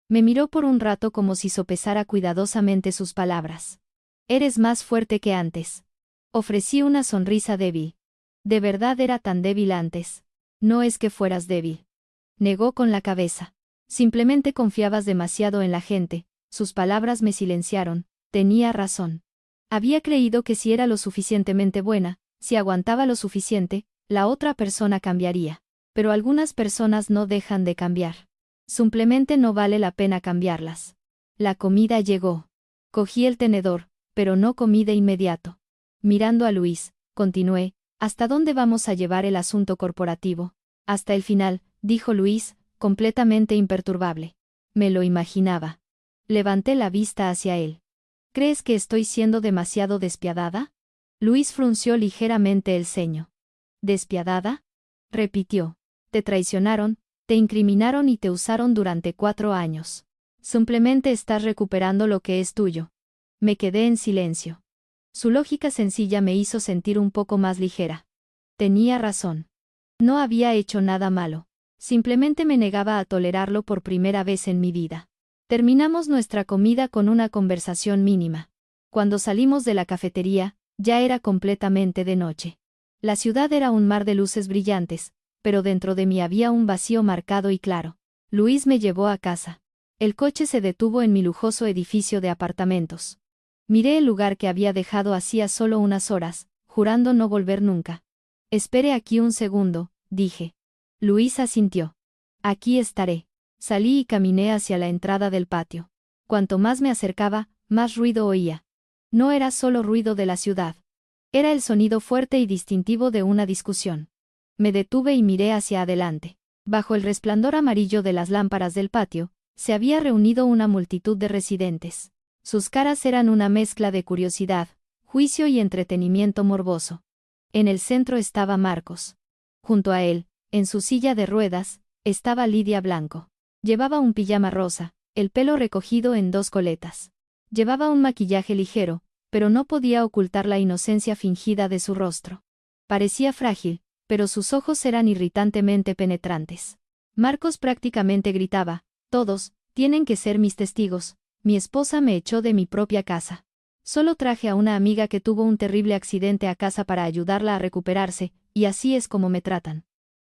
Me miró por un rato como si sopesara cuidadosamente sus palabras. Eres más fuerte que antes. Ofrecí una sonrisa débil. ¿De verdad era tan débil antes? No es que fueras débil. Negó con la cabeza. Simplemente confiabas demasiado en la gente. Sus palabras me silenciaron. Tenía razón. Había creído que si era lo suficientemente buena, si aguantaba lo suficiente, la otra persona cambiaría. Pero algunas personas no dejan de cambiar. Simplemente no vale la pena cambiarlas. La comida llegó. Cogí el tenedor, pero no comí de inmediato. Mirando a Luis, continué: ¿Hasta dónde vamos a llevar el asunto corporativo? Hasta el final, dijo Luis, completamente imperturbable. Me lo imaginaba. Levanté la vista hacia él. ¿Crees que estoy siendo demasiado despiadada? Luis frunció ligeramente el ceño. ¿Despiadada? Repitió. Te traicionaron, te incriminaron y te usaron durante 4 años. Simplemente estás recuperando lo que es tuyo. Me quedé en silencio. Su lógica sencilla me hizo sentir un poco más ligera. Tenía razón. No había hecho nada malo. Simplemente me negaba a tolerarlo por primera vez en mi vida. Terminamos nuestra comida con una conversación mínima. Cuando salimos de la cafetería, ya era completamente de noche. La ciudad era un mar de luces brillantes, pero dentro de mí había un vacío marcado y claro. Luis me llevó a casa. El coche se detuvo en mi lujoso edificio de apartamentos. Miré el lugar que había dejado hacía solo unas horas, jurando no volver nunca. Espere aquí un segundo, dije. Luis asintió. Aquí estaré. Salí y caminé hacia la entrada del patio. Cuanto más me acercaba, más ruido oía. No era solo ruido de la ciudad. Era el sonido fuerte y distintivo de una discusión. Me detuve y miré hacia adelante. Bajo el resplandor amarillo de las lámparas del patio, se había reunido una multitud de residentes. Sus caras eran una mezcla de curiosidad, juicio y entretenimiento morboso. En el centro estaba Marcos. Junto a él, en su silla de ruedas, estaba Lidia Blanco. Llevaba un pijama rosa, el pelo recogido en dos coletas. Llevaba un maquillaje ligero, pero no podía ocultar la inocencia fingida de su rostro. Parecía frágil, pero sus ojos eran irritantemente penetrantes. Marcos prácticamente gritaba: «Todos tienen que ser mis testigos. Mi esposa me echó de mi propia casa. Solo traje a una amiga que tuvo un terrible accidente a casa para ayudarla a recuperarse, y así es como me tratan».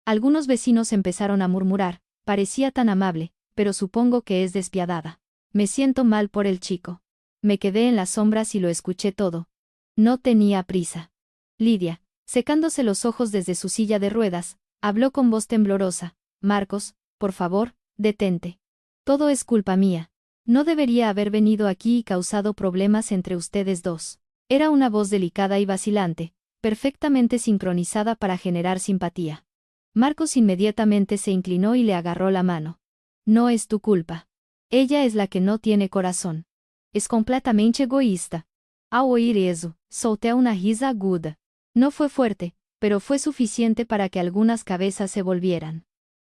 Algunos vecinos empezaron a murmurar: «Parecía tan amable, pero supongo que es despiadada. Me siento mal por el chico». Me quedé en las sombras y lo escuché todo. No tenía prisa. Lidia, secándose los ojos desde su silla de ruedas, habló con voz temblorosa: «Marcos, por favor, detente. Todo es culpa mía. No debería haber venido aquí y causado problemas entre ustedes dos». Era una voz delicada y vacilante, perfectamente sincronizada para generar simpatía. Marcos inmediatamente se inclinó y le agarró la mano. «No es tu culpa. Ella es la que no tiene corazón. Es completamente egoísta». Ao oír eso, solté una risa aguda. No fue fuerte, pero fue suficiente para que algunas cabezas se volvieran.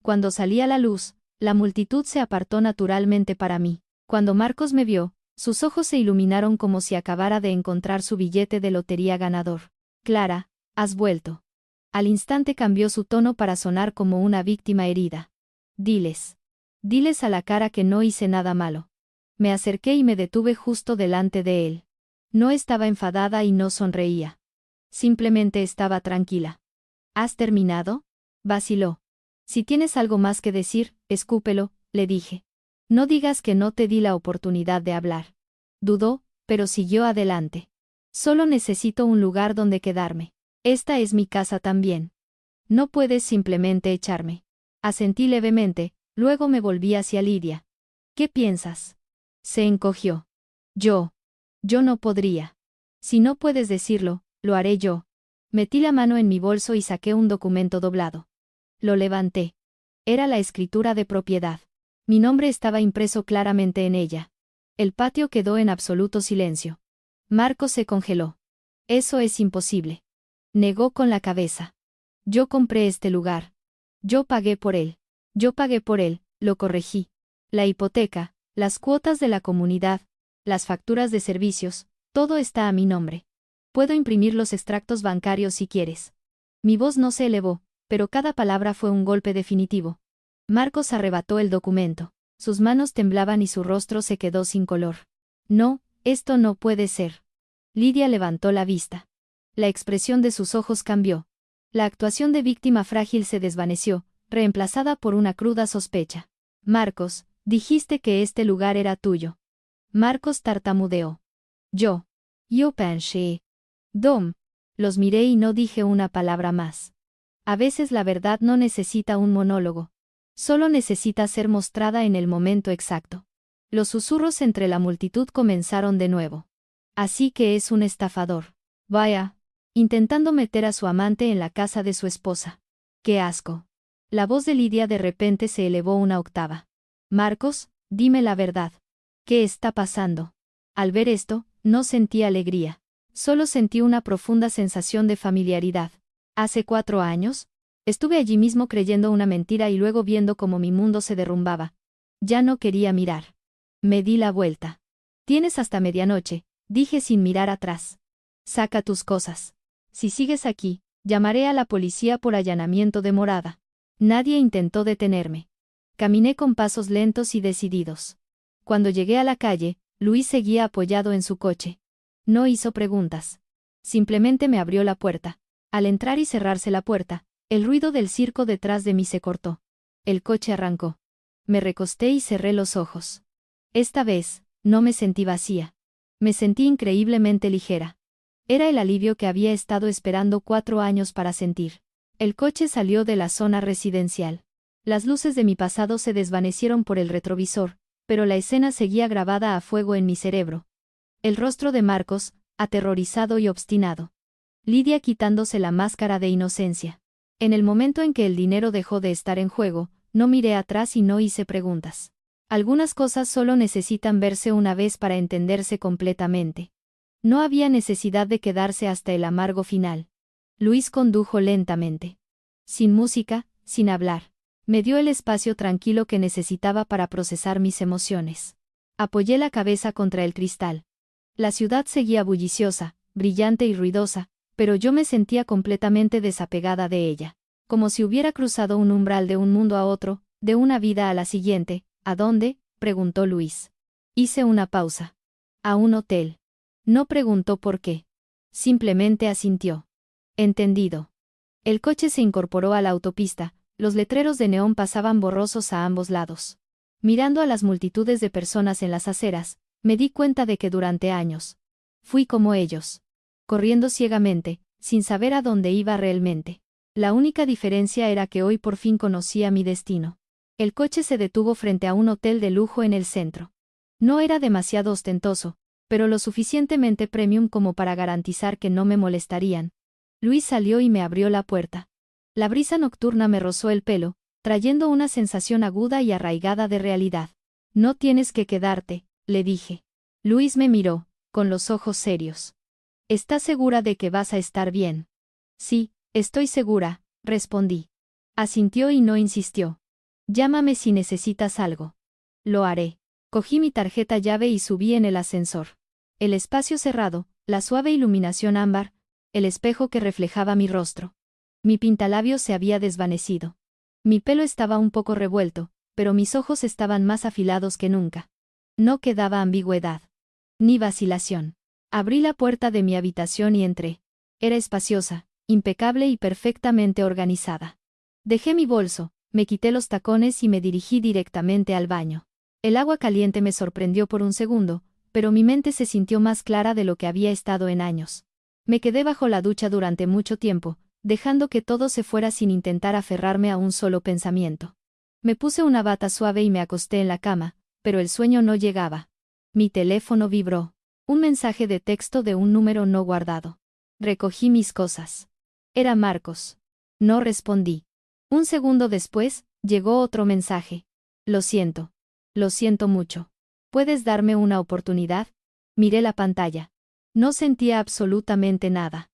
Cuando salí a la luz, la multitud se apartó naturalmente para mí. Cuando Marcos me vio, sus ojos se iluminaron como si acabara de encontrar su billete de lotería ganador. «Clara, has vuelto». Al instante cambió su tono para sonar como una víctima herida. «Diles. Diles a la cara que no hice nada malo». Me acerqué y me detuve justo delante de él. No estaba enfadada y no sonreía. Simplemente estaba tranquila. «¿Has terminado?», vaciló. «Si tienes algo más que decir, escúpelo», le dije. «No digas que no te di la oportunidad de hablar». Dudó, pero siguió adelante. «Solo necesito un lugar donde quedarme. Esta es mi casa también. No puedes simplemente echarme». Asentí levemente, luego me volví hacia Lidia. «¿Qué piensas?». Se encogió. Yo no podría. «Si no puedes decirlo, lo haré yo». Metí la mano en mi bolso y saqué un documento doblado. Lo levanté. Era la escritura de propiedad. Mi nombre estaba impreso claramente en ella. El patio quedó en absoluto silencio. Marcos se congeló. «Eso es imposible». Negó con la cabeza. «Yo compré este lugar. Yo pagué por él». «Yo pagué por él», lo corregí. «La hipoteca, las cuotas de la comunidad, las facturas de servicios, todo está a mi nombre. Puedo imprimir los extractos bancarios si quieres». Mi voz no se elevó, pero cada palabra fue un golpe definitivo. Marcos arrebató el documento. Sus manos temblaban y su rostro se quedó sin color. «No, esto no puede ser». Lidia levantó la vista. La expresión de sus ojos cambió. La actuación de víctima frágil se desvaneció, reemplazada por una cruda sospecha. «Marcos, dijiste que este lugar era tuyo». Marcos tartamudeó. Yo pensé. «Dom». Los miré y no dije una palabra más. A veces la verdad no necesita un monólogo. Solo necesita ser mostrada en el momento exacto. Los susurros entre la multitud comenzaron de nuevo. «Así que es un estafador. Vaya. Intentando meter a su amante en la casa de su esposa. ¡Qué asco!». La voz de Lidia de repente se elevó una octava. «Marcos, dime la verdad. ¿Qué está pasando?». Al ver esto, no sentí alegría. Solo sentí una profunda sensación de familiaridad. Hace 4 años, estuve allí mismo creyendo una mentira y luego viendo cómo mi mundo se derrumbaba. Ya no quería mirar. Me di la vuelta. «Tienes hasta medianoche», dije sin mirar atrás. «Saca tus cosas. Si sigues aquí, llamaré a la policía por allanamiento de morada». Nadie intentó detenerme. Caminé con pasos lentos y decididos. Cuando llegué a la calle, Luis seguía apoyado en su coche. No hizo preguntas. Simplemente me abrió la puerta. Al entrar y cerrarse la puerta, el ruido del circo detrás de mí se cortó. El coche arrancó. Me recosté y cerré los ojos. Esta vez, no me sentí vacía. Me sentí increíblemente ligera. Era el alivio que había estado esperando 4 años para sentir. El coche salió de la zona residencial. Las luces de mi pasado se desvanecieron por el retrovisor, pero la escena seguía grabada a fuego en mi cerebro. El rostro de Marcos, aterrorizado y obstinado. Lidia quitándose la máscara de inocencia. En el momento en que el dinero dejó de estar en juego, no miré atrás y no hice preguntas. Algunas cosas solo necesitan verse una vez para entenderse completamente. No había necesidad de quedarse hasta el amargo final. Luis condujo lentamente. Sin música, sin hablar. Me dio el espacio tranquilo que necesitaba para procesar mis emociones. Apoyé la cabeza contra el cristal. La ciudad seguía bulliciosa, brillante y ruidosa, pero yo me sentía completamente desapegada de ella. Como si hubiera cruzado un umbral de un mundo a otro, de una vida a la siguiente. ¿A dónde?, preguntó Luis. Hice una pausa. A un hotel. No preguntó por qué. Simplemente asintió. Entendido. El coche se incorporó a la autopista, los letreros de neón pasaban borrosos a ambos lados. Mirando a las multitudes de personas en las aceras, me di cuenta de que durante años fui como ellos. Corriendo ciegamente, sin saber a dónde iba realmente. La única diferencia era que hoy por fin conocía mi destino. El coche se detuvo frente a un hotel de lujo en el centro. No era demasiado ostentoso, pero lo suficientemente premium como para garantizar que no me molestarían. Luis salió y me abrió la puerta. La brisa nocturna me rozó el pelo, trayendo una sensación aguda y arraigada de realidad. No tienes que quedarte, le dije. Luis me miró, con los ojos serios. ¿Estás segura de que vas a estar bien? Sí, estoy segura, respondí. Asintió y no insistió. Llámame si necesitas algo. Lo haré. Cogí mi tarjeta llave y subí en el ascensor. El espacio cerrado, la suave iluminación ámbar, el espejo que reflejaba mi rostro. Mi pintalabios se había desvanecido. Mi pelo estaba un poco revuelto, pero mis ojos estaban más afilados que nunca. No quedaba ambigüedad. Ni vacilación. Abrí la puerta de mi habitación y entré. Era espaciosa, impecable y perfectamente organizada. Dejé mi bolso, me quité los tacones y me dirigí directamente al baño. El agua caliente me sorprendió por un segundo, pero mi mente se sintió más clara de lo que había estado en años. Me quedé bajo la ducha durante mucho tiempo, dejando que todo se fuera sin intentar aferrarme a un solo pensamiento. Me puse una bata suave y me acosté en la cama, pero el sueño no llegaba. Mi teléfono vibró. Un mensaje de texto de un número no guardado. Recogí mis cosas. Era Marcos. No respondí. Un segundo después, llegó otro mensaje. Lo siento. Lo siento mucho. ¿Puedes darme una oportunidad? Miré la pantalla. No sentía absolutamente nada.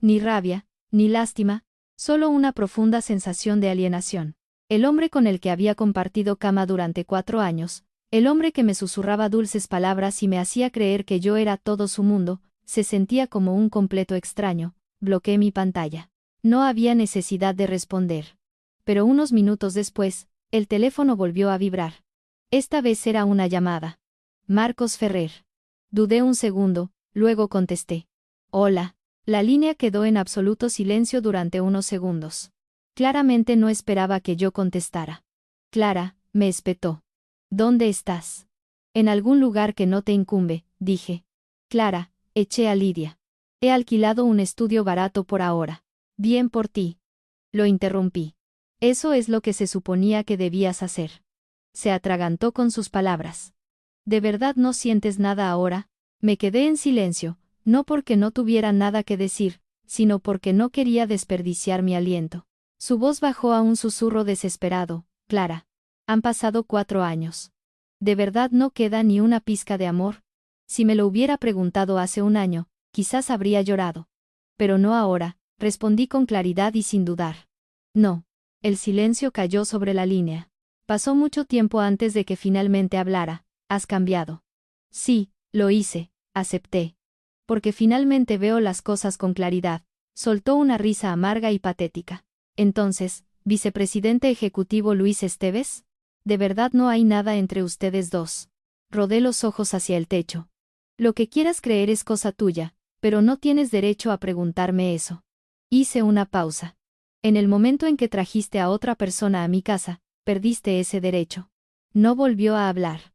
Ni rabia, ni lástima, solo una profunda sensación de alienación. El hombre con el que había compartido cama durante 4 años, el hombre que me susurraba dulces palabras y me hacía creer que yo era todo su mundo, se sentía como un completo extraño. Bloqueé mi pantalla. No había necesidad de responder. Pero unos minutos después, el teléfono volvió a vibrar. Esta vez era una llamada. Marcos Ferrer. Dudé un segundo, luego contesté. Hola. La línea quedó en absoluto silencio durante unos segundos. Claramente no esperaba que yo contestara. Clara, me espetó. ¿Dónde estás? En algún lugar que no te incumbe, dije. Clara, eché a Lidia. He alquilado un estudio barato por ahora. Bien por ti. Lo interrumpí. Eso es lo que se suponía que debías hacer. Se atragantó con sus palabras. ¿De verdad no sientes nada ahora? Me quedé en silencio, no porque no tuviera nada que decir, sino porque no quería desperdiciar mi aliento. Su voz bajó a un susurro desesperado. Clara. Han pasado 4 años. ¿De verdad no queda ni una pizca de amor? Si me lo hubiera preguntado hace un año, quizás habría llorado. Pero no ahora, respondí con claridad y sin dudar. No. El silencio cayó sobre la línea. Pasó mucho tiempo antes de que finalmente hablara. Has cambiado. Sí, lo hice, acepté. Porque finalmente veo las cosas con claridad. Soltó una risa amarga y patética. Entonces, ¿vicepresidente ejecutivo Luis Esteves? ¿De verdad no hay nada entre ustedes dos? Rodé los ojos hacia el techo. Lo que quieras creer es cosa tuya, pero no tienes derecho a preguntarme eso. Hice una pausa. En el momento en que trajiste a otra persona a mi casa, perdiste ese derecho. No volvió a hablar.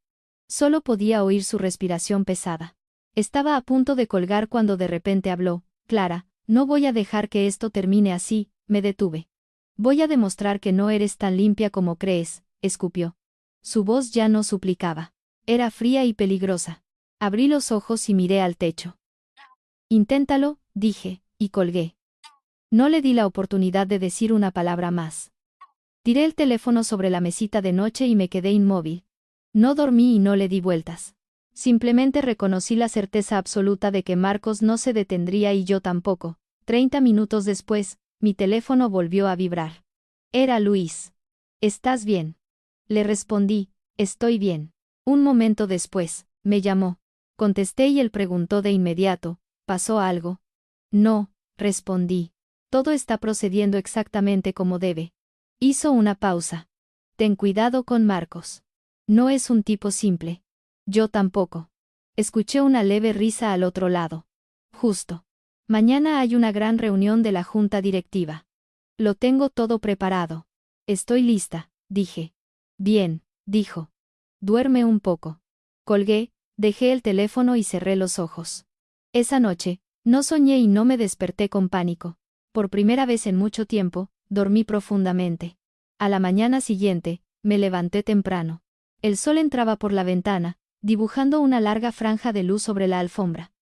Solo podía oír su respiración pesada. Estaba a punto de colgar cuando de repente habló. Clara, no voy a dejar que esto termine así, me detuve. Voy a demostrar que no eres tan limpia como crees, escupió. Su voz ya no suplicaba. Era fría y peligrosa. Abrí los ojos y miré al techo. Inténtalo, dije, y colgué. No le di la oportunidad de decir una palabra más. Tiré el teléfono sobre la mesita de noche y me quedé inmóvil. No dormí y no le di vueltas. Simplemente reconocí la certeza absoluta de que Marcos no se detendría y yo tampoco, 30 minutos después, mi teléfono volvió a vibrar. Era Luis. ¿Estás bien? Le respondí, estoy bien. Un momento después, me llamó. Contesté y él preguntó de inmediato, ¿pasó algo? No, respondí. Todo está procediendo exactamente como debe. Hizo una pausa. Ten cuidado con Marcos. No es un tipo simple. Yo tampoco. Escuché una leve risa al otro lado. Justo. Mañana hay una gran reunión de la junta directiva. Lo tengo todo preparado. Estoy lista, dije. Bien, dijo. Duerme un poco. Colgué, dejé el teléfono y cerré los ojos. Esa noche, no soñé y no me desperté con pánico. Por primera vez en mucho tiempo, dormí profundamente. A la mañana siguiente, me levanté temprano. El sol entraba por la ventana, dibujando una larga franja de luz sobre la alfombra.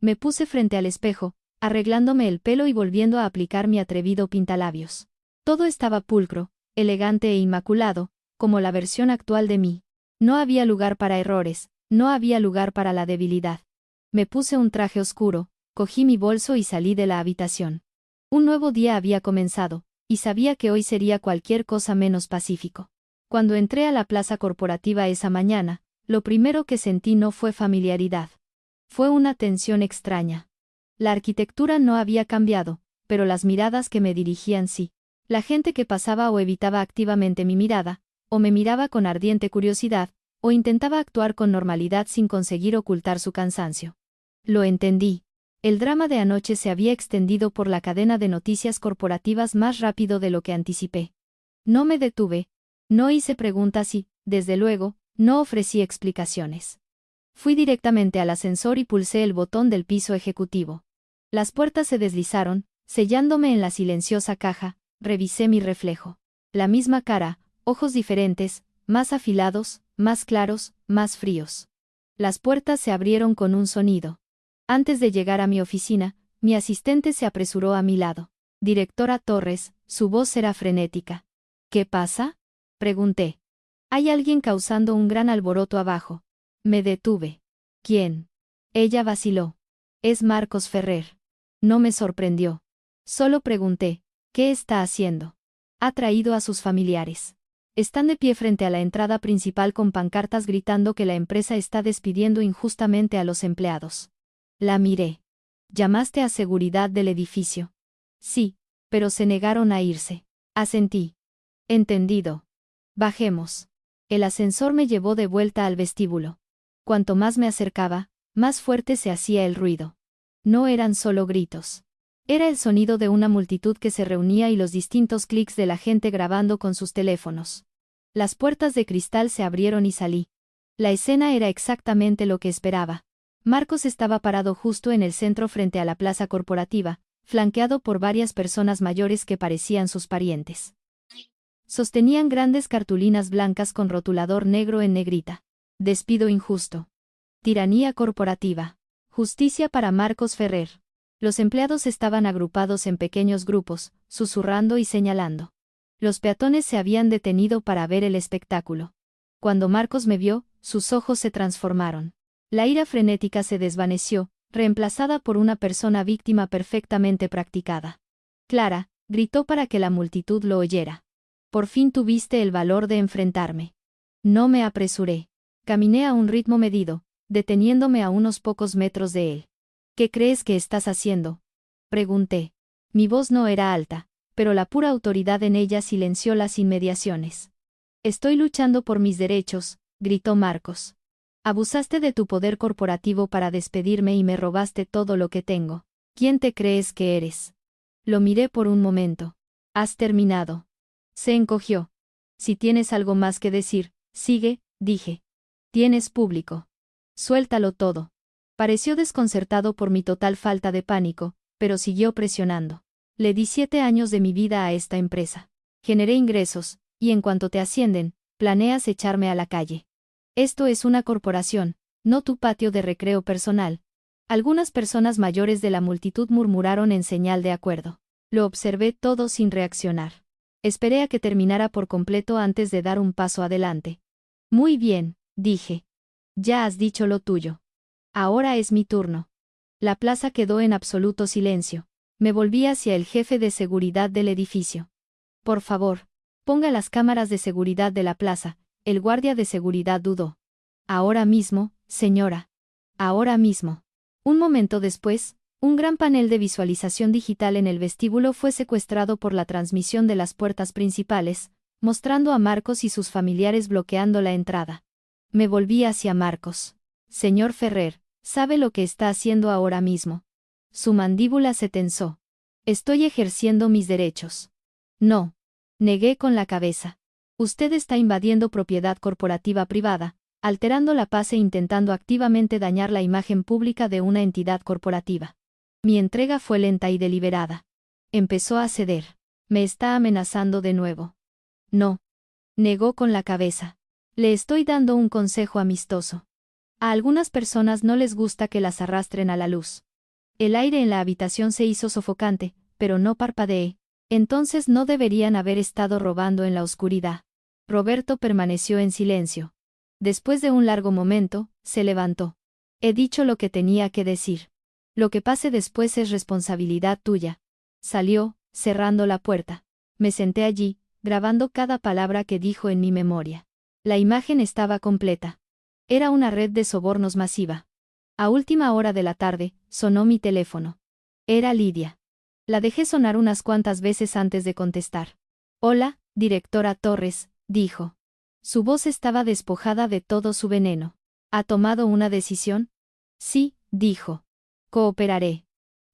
Me puse frente al espejo, arreglándome el pelo y volviendo a aplicar mi atrevido pintalabios. Todo estaba pulcro, elegante e inmaculado, como la versión actual de mí. No había lugar para errores, no había lugar para la debilidad. Me puse un traje oscuro, cogí mi bolso y salí de la habitación. Un nuevo día había comenzado, y sabía que hoy sería cualquier cosa menos pacífico. Cuando entré a la plaza corporativa esa mañana, lo primero que sentí no fue familiaridad. Fue una tensión extraña. La arquitectura no había cambiado, pero las miradas que me dirigían sí. La gente que pasaba o evitaba activamente mi mirada, o me miraba con ardiente curiosidad, o intentaba actuar con normalidad sin conseguir ocultar su cansancio. Lo entendí. El drama de anoche se había extendido por la cadena de noticias corporativas más rápido de lo que anticipé. No me detuve. No hice preguntas y, desde luego, no ofrecí explicaciones. Fui directamente al ascensor y pulsé el botón del piso ejecutivo. Las puertas se deslizaron, sellándome en la silenciosa caja. Revisé mi reflejo. La misma cara, ojos diferentes, más afilados, más claros, más fríos. Las puertas se abrieron con un sonido. Antes de llegar a mi oficina, mi asistente se apresuró a mi lado. Directora Torres, su voz era frenética. ¿Qué pasa? Pregunté. Hay alguien causando un gran alboroto abajo. Me detuve. ¿Quién? Ella vaciló. Es Marcos Ferrer. No me sorprendió. Solo pregunté, ¿qué está haciendo? Ha traído a sus familiares. Están de pie frente a la entrada principal con pancartas gritando que la empresa está despidiendo injustamente a los empleados. La miré. ¿Llamaste a seguridad del edificio? Sí, pero se negaron a irse. Asentí. Entendido. Bajemos. El ascensor me llevó de vuelta al vestíbulo. Cuanto más me acercaba, más fuerte se hacía el ruido. No eran solo gritos. Era el sonido de una multitud que se reunía y los distintos clics de la gente grabando con sus teléfonos. Las puertas de cristal se abrieron y salí. La escena era exactamente lo que esperaba. Marcos estaba parado justo en el centro frente a la plaza corporativa, flanqueado por varias personas mayores que parecían sus parientes. Sostenían grandes cartulinas blancas con rotulador negro en negrita. Despido injusto. Tiranía corporativa. Justicia para Marcos Ferrer. Los empleados estaban agrupados en pequeños grupos, susurrando y señalando. Los peatones se habían detenido para ver el espectáculo. Cuando Marcos me vio, sus ojos se transformaron. La ira frenética se desvaneció, reemplazada por una persona víctima perfectamente practicada. Clara, gritó para que la multitud lo oyera. Por fin tuviste el valor de enfrentarme. No me apresuré. Caminé a un ritmo medido, deteniéndome a unos pocos metros de él. ¿Qué crees que estás haciendo? Pregunté. Mi voz no era alta, pero la pura autoridad en ella silenció las inmediaciones. Estoy luchando por mis derechos, gritó Marcos. Abusaste de tu poder corporativo para despedirme y me robaste todo lo que tengo. ¿Quién te crees que eres? Lo miré por un momento. ¿Has terminado? Se encogió. Si tienes algo más que decir, sigue, dije. Tienes público. Suéltalo todo. Pareció desconcertado por mi total falta de pánico, pero siguió presionando. Le di 7 años de mi vida a esta empresa. Generé ingresos, y en cuanto te ascienden, planeas echarme a la calle. Esto es una corporación, no tu patio de recreo personal. Algunas personas mayores de la multitud murmuraron en señal de acuerdo. Lo observé todo sin reaccionar. Esperé a que terminara por completo antes de dar un paso adelante. Muy bien, dije. Ya has dicho lo tuyo. Ahora es mi turno. La plaza quedó en absoluto silencio. Me volví hacia el jefe de seguridad del edificio. Por favor, ponga las cámaras de seguridad de la plaza. El guardia de seguridad dudó. Ahora mismo, señora. Ahora mismo. Un momento después, un gran panel de visualización digital en el vestíbulo fue secuestrado por la transmisión de las puertas principales, mostrando a Marcos y sus familiares bloqueando la entrada. Me volví hacia Marcos. Señor Ferrer, ¿sabe lo que está haciendo ahora mismo? Su mandíbula se tensó. Estoy ejerciendo mis derechos. No. Negué con la cabeza. Usted está invadiendo propiedad corporativa privada, alterando la paz e intentando activamente dañar la imagen pública de una entidad corporativa. Mi entrega fue lenta y deliberada. Empezó a ceder. Me está amenazando de nuevo. No. Negó con la cabeza. Le estoy dando un consejo amistoso. A algunas personas no les gusta que las arrastren a la luz. El aire en la habitación se hizo sofocante, pero no parpadeé. Entonces no deberían haber estado robando en la oscuridad. Roberto permaneció en silencio. Después de un largo momento, se levantó. He dicho lo que tenía que decir. Lo que pase después es responsabilidad tuya. Salió, cerrando la puerta. Me senté allí, grabando cada palabra que dijo en mi memoria. La imagen estaba completa. Era una red de sobornos masiva. A última hora de la tarde, sonó mi teléfono. Era Lidia. La dejé sonar unas cuantas veces antes de contestar. Hola, directora Torres, dijo. Su voz estaba despojada de todo su veneno. ¿Ha tomado una decisión? Sí, dijo. Cooperaré.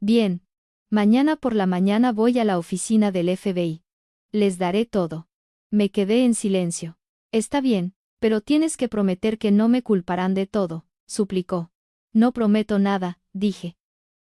Bien. Mañana por la mañana voy a la oficina del FBI. Les daré todo. Me quedé en silencio. Está bien, pero tienes que prometer que no me culparán de todo, suplicó. No prometo nada, dije.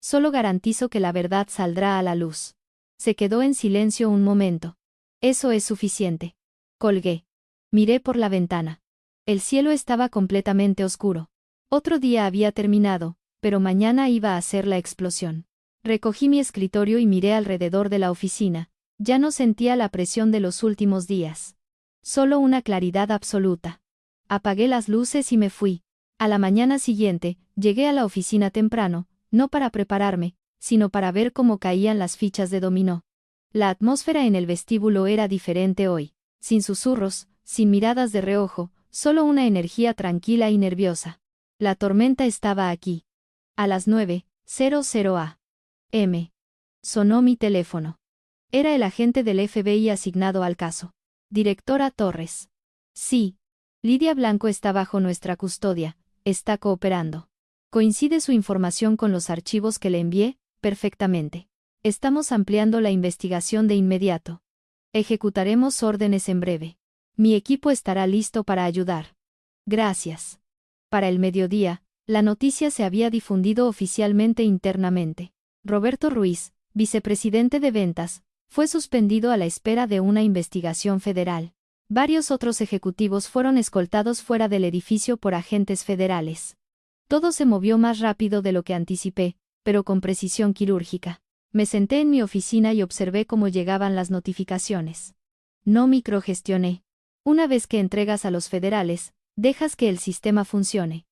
Solo garantizo que la verdad saldrá a la luz. Se quedó en silencio un momento. Eso es suficiente. Colgué. Miré por la ventana. El cielo estaba completamente oscuro. Otro día había terminado, pero mañana iba a ser la explosión. Recogí mi escritorio y miré alrededor de la oficina. Ya no sentía la presión de los últimos días. Solo una claridad absoluta. Apagué las luces y me fui. A la mañana siguiente, llegué a la oficina temprano, no para prepararme, sino para ver cómo caían las fichas de dominó. La atmósfera en el vestíbulo era diferente hoy, sin susurros, sin miradas de reojo, solo una energía tranquila y nerviosa. La tormenta estaba aquí. A las 9:00 a.m. Sonó mi teléfono. Era el agente del FBI asignado al caso. Directora Torres. Sí. Lidia Blanco está bajo nuestra custodia, está cooperando. ¿Coincide su información con los archivos que le envié? Perfectamente. Estamos ampliando la investigación de inmediato. Ejecutaremos órdenes en breve. Mi equipo estará listo para ayudar. Gracias. Para el mediodía, la noticia se había difundido oficialmente internamente. Roberto Ruiz, vicepresidente de ventas, fue suspendido a la espera de una investigación federal. Varios otros ejecutivos fueron escoltados fuera del edificio por agentes federales. Todo se movió más rápido de lo que anticipé, pero con precisión quirúrgica. Me senté en mi oficina y observé cómo llegaban las notificaciones. No microgestioné. Una vez que entregas a los federales, dejas que el sistema funcione.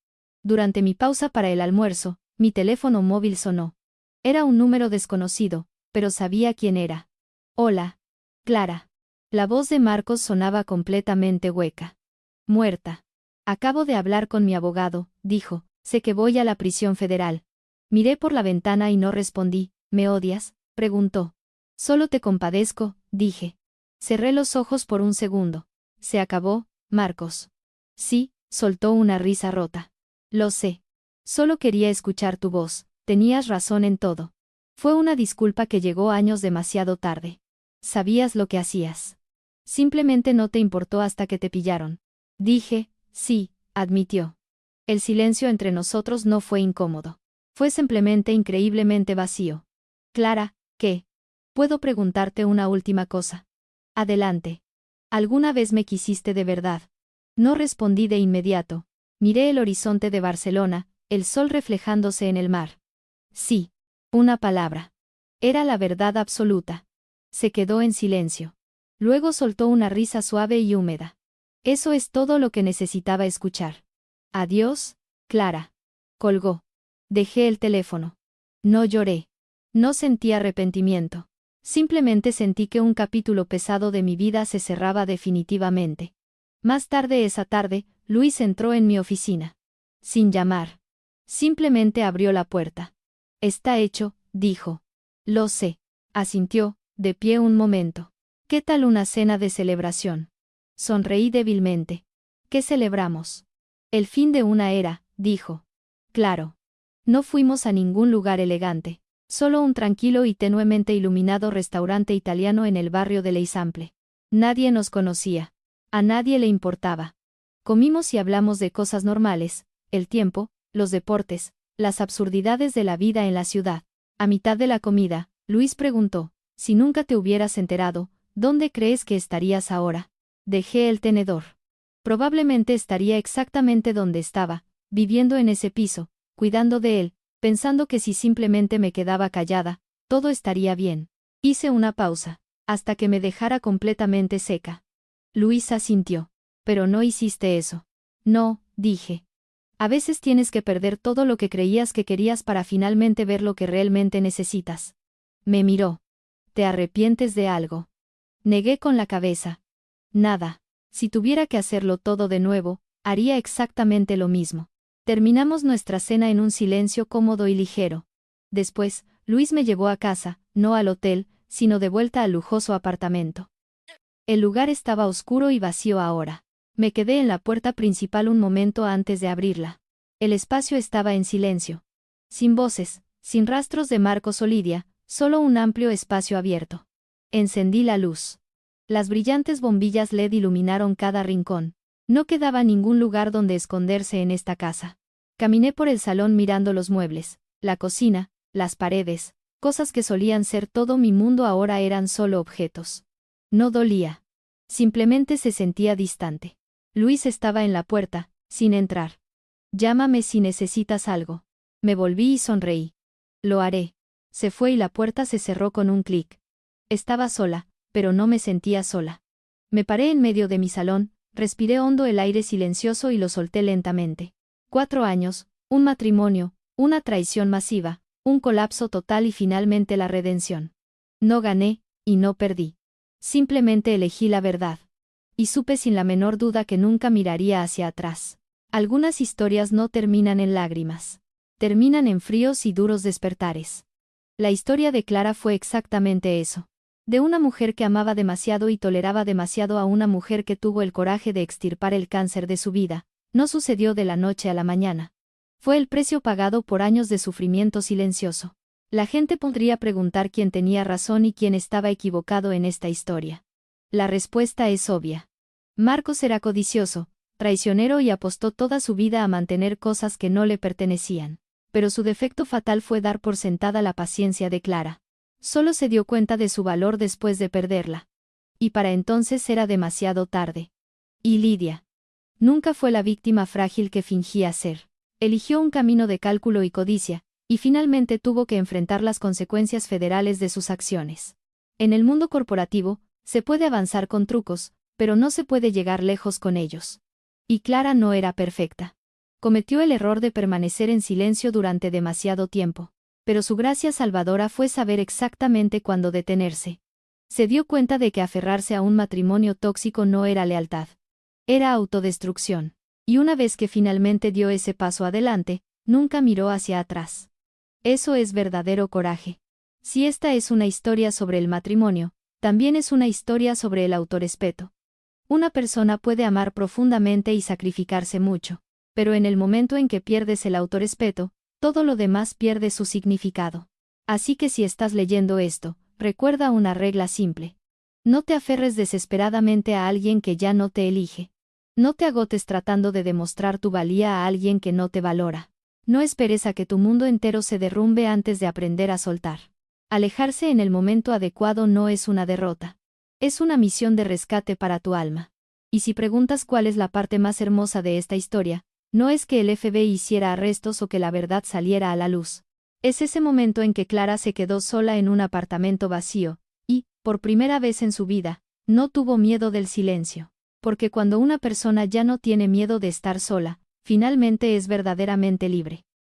Durante mi pausa para el almuerzo, mi teléfono móvil sonó. Era un número desconocido, pero sabía quién era. Hola. Clara. La voz de Marcos sonaba completamente hueca. Muerta. Acabo de hablar con mi abogado, dijo, sé que voy a la prisión federal. Miré por la ventana y no respondí. ¿Me odias?, preguntó. Solo te compadezco, dije. Cerré los ojos por un segundo. Se acabó, Marcos. Sí, soltó una risa rota. Lo sé. Solo quería escuchar tu voz, tenías razón en todo. Fue una disculpa que llegó años demasiado tarde. Sabías lo que hacías. Simplemente no te importó hasta que te pillaron. Dije, sí, admitió. El silencio entre nosotros no fue incómodo. Fue simplemente increíblemente vacío. Clara, ¿qué? ¿Puedo preguntarte una última cosa? Adelante. ¿Alguna vez me quisiste de verdad? No respondí de inmediato. Miré el horizonte de Barcelona, el sol reflejándose en el mar. Sí. Una palabra. Era la verdad absoluta. Se quedó en silencio. Luego soltó una risa suave y húmeda. Eso es todo lo que necesitaba escuchar. Adiós, Clara. Colgó. Dejé el teléfono. No lloré. No sentí arrepentimiento. Simplemente sentí que un capítulo pesado de mi vida se cerraba definitivamente. Más tarde esa tarde, Luis entró en mi oficina. Sin llamar. Simplemente abrió la puerta. Está hecho, dijo. Lo sé. Asintió, de pie un momento. ¿Qué tal una cena de celebración? Sonreí débilmente. ¿Qué celebramos? El fin de una era, dijo. Claro. No fuimos a ningún lugar elegante. Solo un tranquilo y tenuemente iluminado restaurante italiano en el barrio de l'Eixample. Nadie nos conocía. A nadie le importaba. Comimos y hablamos de cosas normales, el tiempo, los deportes, las absurdidades de la vida en la ciudad. A mitad de la comida, Luis preguntó, si nunca te hubieras enterado, ¿dónde crees que estarías ahora? Dejé el tenedor. Probablemente estaría exactamente donde estaba, viviendo en ese piso, cuidando de él, pensando que si simplemente me quedaba callada, todo estaría bien. Hice una pausa, hasta que me dejara completamente seca. Luis asintió. Pero no hiciste eso. No, dije. A veces tienes que perder todo lo que creías que querías para finalmente ver lo que realmente necesitas. Me miró. ¿Te arrepientes de algo? Negué con la cabeza. Nada. Si tuviera que hacerlo todo de nuevo, haría exactamente lo mismo. Terminamos nuestra cena en un silencio cómodo y ligero. Después, Luis me llevó a casa, no al hotel, sino de vuelta al lujoso apartamento. El lugar estaba oscuro y vacío ahora. Me quedé en la puerta principal un momento antes de abrirla. El espacio estaba en silencio. Sin voces, sin rastros de Marcos o Lidia, solo un amplio espacio abierto. Encendí la luz. Las brillantes bombillas LED iluminaron cada rincón. No quedaba ningún lugar donde esconderse en esta casa. Caminé por el salón mirando los muebles, la cocina, las paredes, cosas que solían ser todo mi mundo ahora eran solo objetos. No dolía. Simplemente se sentía distante. Luis estaba en la puerta, sin entrar. Llámame si necesitas algo. Me volví y sonreí. Lo haré. Se fue y la puerta se cerró con un clic. Estaba sola, pero no me sentía sola. Me paré en medio de mi salón, respiré hondo el aire silencioso y lo solté lentamente. 4 años, un matrimonio, una traición masiva, un colapso total y finalmente la redención. No gané, y no perdí. Simplemente elegí la verdad. Y supe sin la menor duda que nunca miraría hacia atrás. Algunas historias no terminan en lágrimas. Terminan en fríos y duros despertares. La historia de Clara fue exactamente eso. De una mujer que amaba demasiado y toleraba demasiado a una mujer que tuvo el coraje de extirpar el cáncer de su vida. No sucedió de la noche a la mañana. Fue el precio pagado por años de sufrimiento silencioso. La gente podría preguntar quién tenía razón y quién estaba equivocado en esta historia. La respuesta es obvia. Marcos era codicioso, traicionero y apostó toda su vida a mantener cosas que no le pertenecían. Pero su defecto fatal fue dar por sentada la paciencia de Clara. Solo se dio cuenta de su valor después de perderla. Y para entonces era demasiado tarde. Y Lidia. Nunca fue la víctima frágil que fingía ser. Eligió un camino de cálculo y codicia, y finalmente tuvo que enfrentar las consecuencias federales de sus acciones. En el mundo corporativo, se puede avanzar con trucos, pero no se puede llegar lejos con ellos. Y Clara no era perfecta. Cometió el error de permanecer en silencio durante demasiado tiempo. Pero su gracia salvadora fue saber exactamente cuándo detenerse. Se dio cuenta de que aferrarse a un matrimonio tóxico no era lealtad. Era autodestrucción. Y una vez que finalmente dio ese paso adelante, nunca miró hacia atrás. Eso es verdadero coraje. Si esta es una historia sobre el matrimonio, también es una historia sobre el autorrespeto. Una persona puede amar profundamente y sacrificarse mucho, pero en el momento en que pierdes el autorrespeto, todo lo demás pierde su significado. Así que si estás leyendo esto, recuerda una regla simple. No te aferres desesperadamente a alguien que ya no te elige. No te agotes tratando de demostrar tu valía a alguien que no te valora. No esperes a que tu mundo entero se derrumbe antes de aprender a soltar. Alejarse en el momento adecuado no es una derrota. Es una misión de rescate para tu alma. Y si preguntas cuál es la parte más hermosa de esta historia, no es que el FBI hiciera arrestos o que la verdad saliera a la luz. Es ese momento en que Clara se quedó sola en un apartamento vacío, y, por primera vez en su vida, no tuvo miedo del silencio. Porque cuando una persona ya no tiene miedo de estar sola, finalmente es verdaderamente libre.